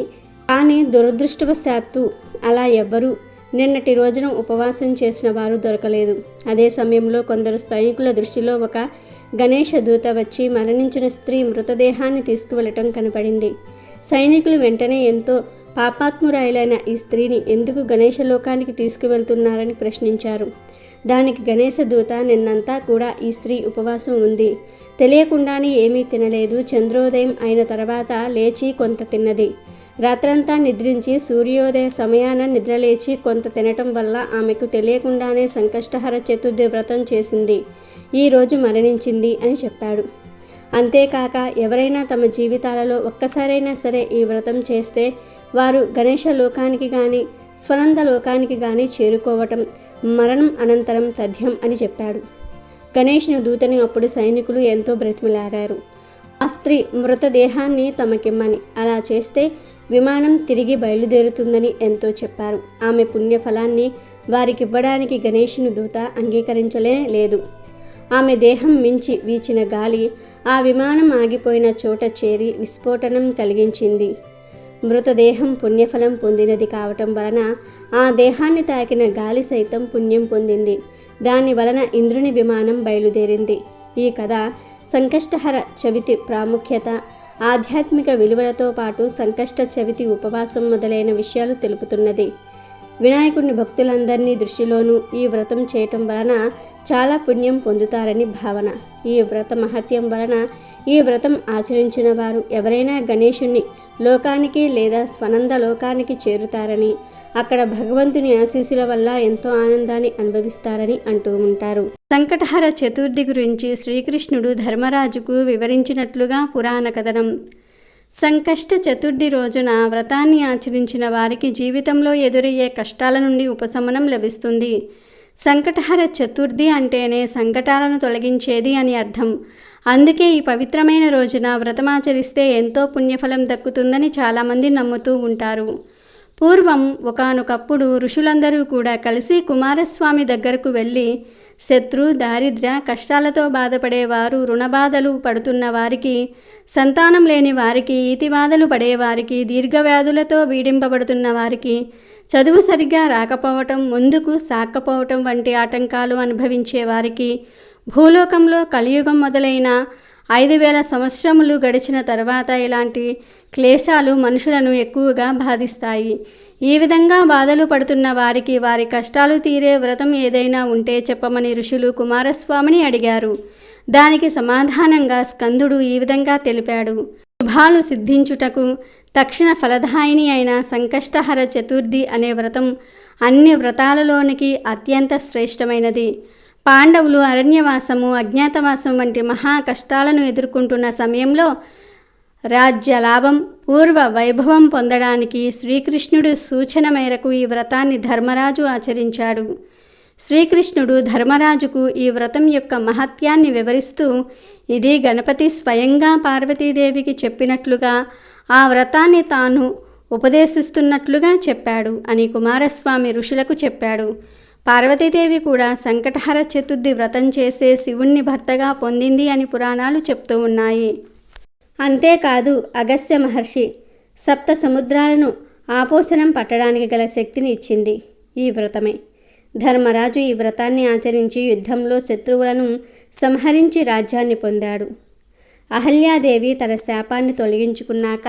కానీ దురదృష్టవశాత్తు అలా ఎవ్వరూ నిన్నటి రోజున ఉపవాసం చేసిన వారు దొరకలేదు. అదే సమయంలో కొందరు సైనికుల దృష్టిలో ఒక గణేష దూత వచ్చి మరణించిన స్త్రీ మృతదేహాన్ని తీసుకువెళ్ళటం కనపడింది. సైనికులు వెంటనే ఎంతో పాపాత్మురాయిలైన ఈ స్త్రీని ఎందుకు గణేష లోకానికి తీసుకువెళ్తున్నారని ప్రశ్నించారు. దానికి గణేశ దూత, నిన్నంతా కూడా ఈ స్త్రీ ఉపవాసం ఉంది, తెలియకుండానే ఏమీ తినలేదు, చంద్రోదయం అయిన తర్వాత లేచి కొంత తిన్నది, రాత్రంతా నిద్రించి సూర్యోదయ సమయాన నిద్రలేచి కొంత తినటం వల్ల ఆమెకు తెలియకుండానే సంకష్టహర చతుర్థి వ్రతం చేసింది, ఈరోజు మరణించింది అని చెప్పాడు. అంతేకాక ఎవరైనా తమ జీవితాలలో ఒక్కసారైనా సరే ఈ వ్రతం చేస్తే వారు గణేష లోకానికి కానీ స్వనంద లోకానికి కానీ చేరుకోవటం మరణం అనంతరం తథ్యం అని చెప్పాడు. గణేష్ను దూతని అప్పుడు సైనికులు ఎంతో బ్రతిమలాడారు ఆ స్త్రీ మృతదేహాన్ని తమకిమ్మని. అలా చేస్తే విమానం తిరిగి బయలుదేరుతుందని ఎంతో చెప్పారు. ఆమె పుణ్యఫలాన్ని వారికివ్వడానికి గణేషుని దూత అంగీకరించలే లేదు. ఆమె దేహం మించి వీచిన గాలి ఆ విమానం ఆగిపోయిన చోట చేరి విస్ఫోటనం కలిగించింది. మృతదేహం పుణ్యఫలం పొందినది కావటం వలన ఆ దేహాన్ని తాకిన గాలి సైతం పుణ్యం పొందింది. దాని వలన ఇంద్రుని విమానం బయలుదేరింది. ఈ కథ సంకష్టహర చవితి ప్రాముఖ్యత, ఆధ్యాత్మిక విలువలతో పాటు సంకష్ట చవితి ఉపవాసం మొదలైన విషయాలు తెలుపుతున్నది. వినాయకుడిని భక్తులందరినీ దృష్టిలోనూ ఈ వ్రతం చేయటం వలన చాలా పుణ్యం పొందుతారని భావన. ఈ వ్రత మహత్యం వలన ఈ వ్రతం ఆచరించిన వారు ఎవరైనా గణేశుణ్ణి లోకానికి లేదా స్వనంద లోకానికి చేరుతారని, అక్కడ భగవంతుని ఆశీస్సుల వల్ల ఎంతో ఆనందాన్ని అనుభవిస్తారని అంటూ ఉంటారు. సంకటహర చతుర్థి గురించి శ్రీకృష్ణుడు ధర్మరాజుకు వివరించినట్లుగా పురాణ కథనం. సంకష్ట చతుర్థి రోజున వ్రతాన్ని ఆచరించిన వారికి జీవితంలో ఎదురయ్యే కష్టాల నుండి ఉపశమనం లభిస్తుంది. సంకటహర చతుర్థి అంటేనే సంకటాలను తొలగించేది అని అర్థం. అందుకే ఈ పవిత్రమైన రోజున వ్రతమాచరిస్తే ఎంతో పుణ్యఫలం దక్కుతుందని చాలామంది నమ్ముతూ ఉంటారు. పూర్వం ఒకానొకప్పుడు ఋషులందరూ కూడా కలిసి కుమారస్వామి దగ్గరకు వెళ్ళి శత్రు, దారిద్ర్య కష్టాలతో బాధపడేవారు, రుణబాధలు పడుతున్న వారికి, సంతానం లేని వారికి, ఈతిబాధలు పడేవారికి, దీర్ఘవ్యాధులతో పీడింపబడుతున్న వారికి, చదువు సరిగ్గా రాకపోవటం, ముందుకు సాక్కపోవటం వంటి ఆటంకాలు అనుభవించే వారికి భూలోకంలో కలియుగం మొదలైన 5000 సంవత్సరములు గడిచిన తర్వాత ఇలాంటి క్లేశాలు మనుషులను ఎక్కువగా బాధిస్తాయి. ఈ విధంగా బాధలు పడుతున్న వారికి వారి కష్టాలు తీరే వ్రతం ఏదైనా ఉంటే చెప్పమని ఋషులు కుమారస్వామిని అడిగారు. దానికి సమాధానంగా స్కందుడు ఈ విధంగా తెలిపాడు. శుభాలు సిద్ధించుటకు తక్షణ ఫలదాయిని అయిన సంకష్టహర చతుర్థి అనే వ్రతం అన్ని వ్రతాలలోనికి అత్యంత శ్రేష్టమైనది. పాండవులు అరణ్యవాసము, అజ్ఞాతవాసం వంటి మహా కష్టాలను ఎదుర్కొంటున్న సమయంలో రాజ్య లాభం, పూర్వ వైభవం పొందడానికి శ్రీకృష్ణుడు సూచన మేరకు ఈ వ్రతాన్ని ధర్మరాజు ఆచరించాడు. శ్రీకృష్ణుడు ధర్మరాజుకు ఈ వ్రతం యొక్క మహత్యాన్ని వివరిస్తూ, ఇది గణపతి స్వయంగా పార్వతీదేవికి చెప్పినట్లుగా ఆ వ్రతాన్ని తాను ఉపదేశిస్తున్నట్లుగా చెప్పాడు అని కుమారస్వామి ఋషులకు చెప్పాడు. పార్వతీదేవి కూడా సంకటహర చతుర్థి వ్రతం చేసే శివుణ్ణి భర్తగా పొందింది అని పురాణాలు చెప్తూ ఉన్నాయి. అంతేకాదు అగస్త్య మహర్షి సప్త సముద్రాలను ఆపోషణం పట్టడానికి గల శక్తిని ఇచ్చింది ఈ వ్రతమే. ధర్మరాజు ఈ వ్రతాన్ని ఆచరించి యుద్ధంలో శత్రువులను సంహరించి రాజ్యాన్ని పొందాడు. అహల్యాదేవి తన శాపాన్ని తొలగించుకున్నాక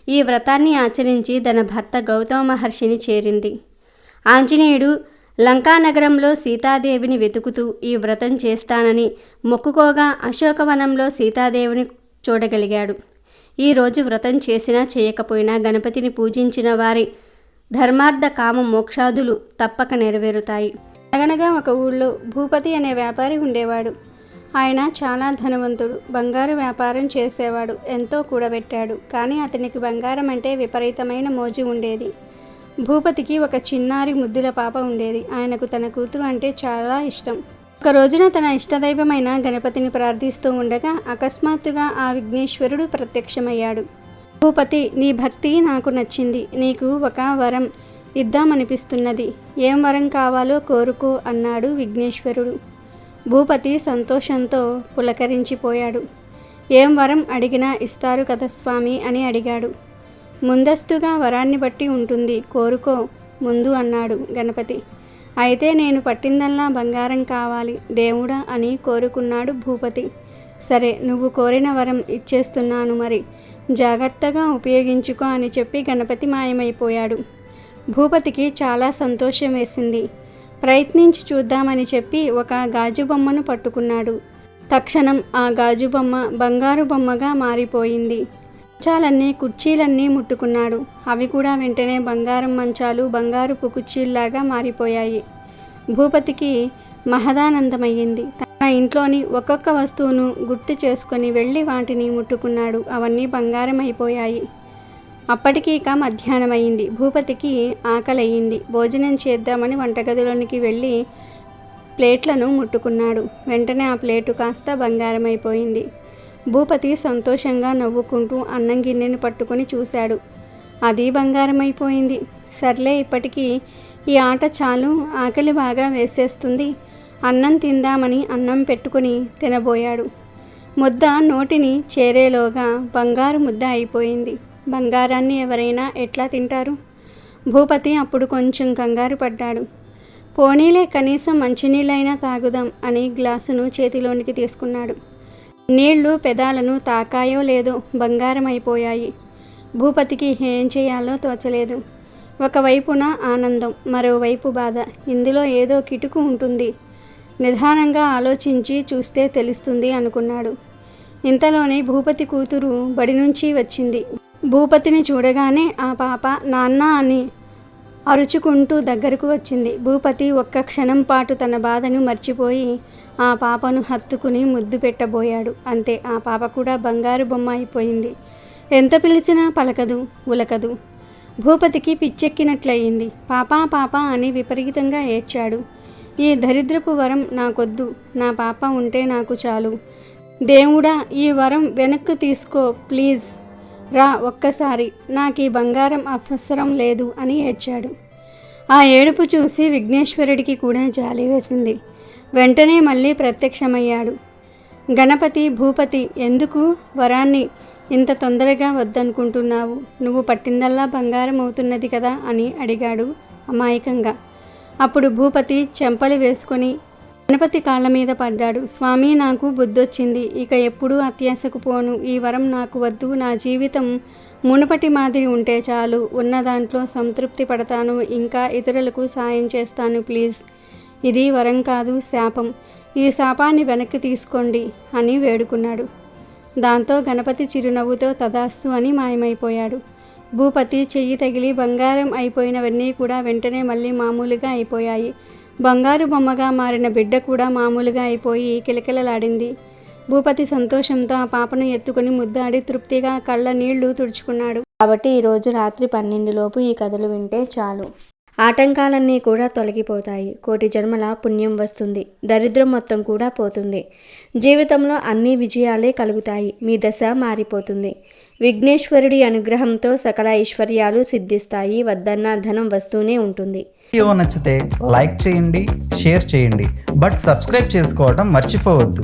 ఈ వ్రతాన్ని ఆచరించి తన భర్త గౌతమ మహర్షిని చేరింది. ఆంజనేయుడు లంకానగరంలో సీతాదేవిని వెతుకుతూ ఈ వ్రతం చేస్తానని మొక్కుకోగా అశోకవనంలో సీతాదేవిని చూడగలిగాడు. ఈరోజు వ్రతం చేసినా చేయకపోయినా గణపతిని పూజించిన వారి ధర్మార్థ కామ మోక్షాదులు తప్పక నెరవేరుతాయి. అనగనగా ఒక ఊళ్ళో భూపతి అనే వ్యాపారి ఉండేవాడు. ఆయన చాలా ధనవంతుడు. బంగారు వ్యాపారం చేసేవాడు. ఎంతో కూడబెట్టాడు. కానీ అతనికి బంగారం అంటే విపరీతమైన మోజు ఉండేది. భూపతికి ఒక చిన్నారి ముద్దుల పాప ఉండేది. ఆయనకు తన కూతురు అంటే చాలా ఇష్టం. ఒక రోజున తన ఇష్టదైవమైన గణపతిని ప్రార్థిస్తూ ఉండగా అకస్మాత్తుగా ఆ విఘ్నేశ్వరుడు ప్రత్యక్షమయ్యాడు. భూపతి, నీ భక్తి నాకు నచ్చింది. నీకు ఒక వరం ఇద్దామనిపిస్తున్నది. ఏం వరం కావాలో కోరుకో అన్నాడు విఘ్నేశ్వరుడు. భూపతి సంతోషంతో పులకరించిపోయాడు. ఏం వరం అడిగినా ఇస్తారు కదా స్వామి అని అడిగాడు. ముందస్తుగా వరాన్ని బట్టి ఉంటుంది, కోరుకో ముందు అన్నాడు గణపతి. అయితే నేను పట్టిందల్లా బంగారం కావాలి దేవుడా అని కోరుకున్నాడు భూపతి. సరే, నువ్వు కోరిన వరం ఇచ్చేస్తున్నాను, మరి జాగ్రత్తగా ఉపయోగించుకో అని చెప్పి గణపతి మాయమైపోయాడు. భూపతికి చాలా సంతోషం వేసింది. ప్రయత్నించి చూద్దామని చెప్పి ఒక గాజు బొమ్మను పట్టుకున్నాడు. తక్షణం ఆ గాజు బొమ్మ బంగారు బొమ్మగా మారిపోయింది. మంచాలన్నీ కుర్చీలన్నీ ముట్టుకున్నాడు. అవి కూడా వెంటనే బంగారం మంచాలు, బంగారుపు కుర్చీల్లాగా మారిపోయాయి. భూపతికి మహదానందమయ్యింది. తన ఇంట్లోని ఒక్కొక్క వస్తువును గుర్తు చేసుకొని వెళ్ళి వాటిని ముట్టుకున్నాడు. అవన్నీ బంగారం అయిపోయాయి. అప్పటికి ఇక మధ్యాహ్నమైంది. భూపతికి ఆకలయ్యింది. భోజనం చేద్దామని వంటగదిలోనికి వెళ్ళి ప్లేట్లను ముట్టుకున్నాడు. వెంటనే ఆ ప్లేటు కాస్త బంగారం అయిపోయింది. భూపతి సంతోషంగా నవ్వుకుంటూ అన్నం గిన్నెను పట్టుకొని చూశాడు. అది బంగారం అయిపోయింది. సర్లే, ఇప్పటికీ ఈ ఆట చాలు, ఆకలి బాగా వేసేస్తుంది. అన్నం తిందామని అన్నం పెట్టుకుని తినబోయాడు. ముద్ద నోటిని చేరేలోగా బంగారు ముద్ద అయిపోయింది. బంగారాన్ని ఎవరైనా ఎట్లా తింటారు? భూపతి అప్పుడు కొంచెం కంగారు పడ్డాడు. పోనీలే, కనీసం మంచినీళ్ళైనా తాగుదాం అని గ్లాసును చేతిలోనికి తీసుకున్నాడు. నీళ్లు పెదాలను తాకాయో లేదో బంగారం అయిపోయాయి. భూపతికి ఏం చేయాలో తోచలేదు. ఒకవైపున ఆనందం, మరోవైపు బాధ. ఇందులో ఏదో కిటుకు ఉంటుంది. నిదానంగా ఆలోచించి చూస్తే తెలుస్తుంది అనుకున్నాడు. ఇంతలోనే భూపతి కూతురు బడి నుంచి వచ్చింది. భూపతిని చూడగానే ఆ పాప నాన్న అని అరుచుకుంటూ దగ్గరకు వచ్చింది. భూపతి ఒక్క క్షణం పాటు తన బాధను మర్చిపోయి ఆ పాపను హత్తుకుని ముద్దు పెట్టబోయాడు. అంతే, ఆ పాప కూడా బంగారు బొమ్మ అయిపోయింది. ఎంత పిలిచినా పలకదు, ఉలకదు. భూపతికి పిచ్చెక్కినట్లయింది. పాపా పాపా అని విపరీతంగా ఏడ్చాడు. ఈ దరిద్రపు వరం నాకొద్దు, నా పాప ఉంటే నాకు చాలు. దేవుడా, ఈ వరం వెనక్కు తీసుకో ప్లీజ్, రా ఒక్కసారి, నాకు ఈ బంగారం అవసరం లేదు అని ఏడ్చాడు. ఆ ఏడుపు చూసి విఘ్నేశ్వరుడికి కూడా జాలి వేసింది. వెంటనే మళ్ళీ ప్రత్యక్షమయ్యాడు. గణపతి, భూపతి, ఎందుకు వరాన్ని ఇంత తొందరగా వద్దనుకుంటున్నావు? నువ్వు పట్టిందల్లా బంగారం అవుతున్నది కదా అని అడిగాడు అమాయకంగా. అప్పుడు భూపతి చెంపలు వేసుకొని గణపతి కాళ్ళ మీద పడ్డాడు. స్వామి, నాకు బుద్ధొచ్చింది. ఇక ఎప్పుడూ అత్యాశకు పోను. ఈ వరం నాకు వద్దు. నా జీవితం మునుపటి మాదిరి ఉంటే చాలు. ఉన్న దాంట్లో సంతృప్తి పడతాను. ఇంకా ఇతరులకు సాయం చేస్తాను. ప్లీజ్. ఇది వరం కాదు, శాపం. ఈ శాపాన్ని వెనక్కి తీసుకోండి అని వేడుకున్నాడు. దాంతో గణపతి చిరునవ్వుతో తదాస్తు అని మాయమైపోయాడు. భూపతి చెయ్యి తగిలి బంగారం అయిపోయినవన్నీ కూడా వెంటనే మళ్ళీ మామూలుగా అయిపోయాయి. బంగారు బొమ్మగా మారిన బిడ్డ కూడా మామూలుగా అయిపోయి కిలకిలలాడింది. భూపతి సంతోషంతో ఆ పాపను ఎత్తుకుని ముద్దాడి తృప్తిగా కళ్ళ నీళ్లు తుడుచుకున్నాడు. కాబట్టి ఈరోజు రాత్రి 12 లోపు ఈ కథలు వింటే చాలు. ఆటంకాలన్నీ కూడా తొలగిపోతాయి. కోటి జన్మల పుణ్యం వస్తుంది. దరిద్రం మొత్తం కూడా పోతుంది. జీవితంలో అన్ని విజయాలే కలుగుతాయి. మీ దశ మారిపోతుంది. విఘ్నేశ్వరుడి అనుగ్రహంతో సకల ఐశ్వర్యాలు సిద్ధిస్తాయి. వద్దన్న ధనం వస్తూనే ఉంటుంది. వీడియో నచ్చితే లైక్ చేయండి, షేర్ చేయండి, బట్ సబ్స్క్రైబ్ చేసుకోవడం మర్చిపోవద్దు.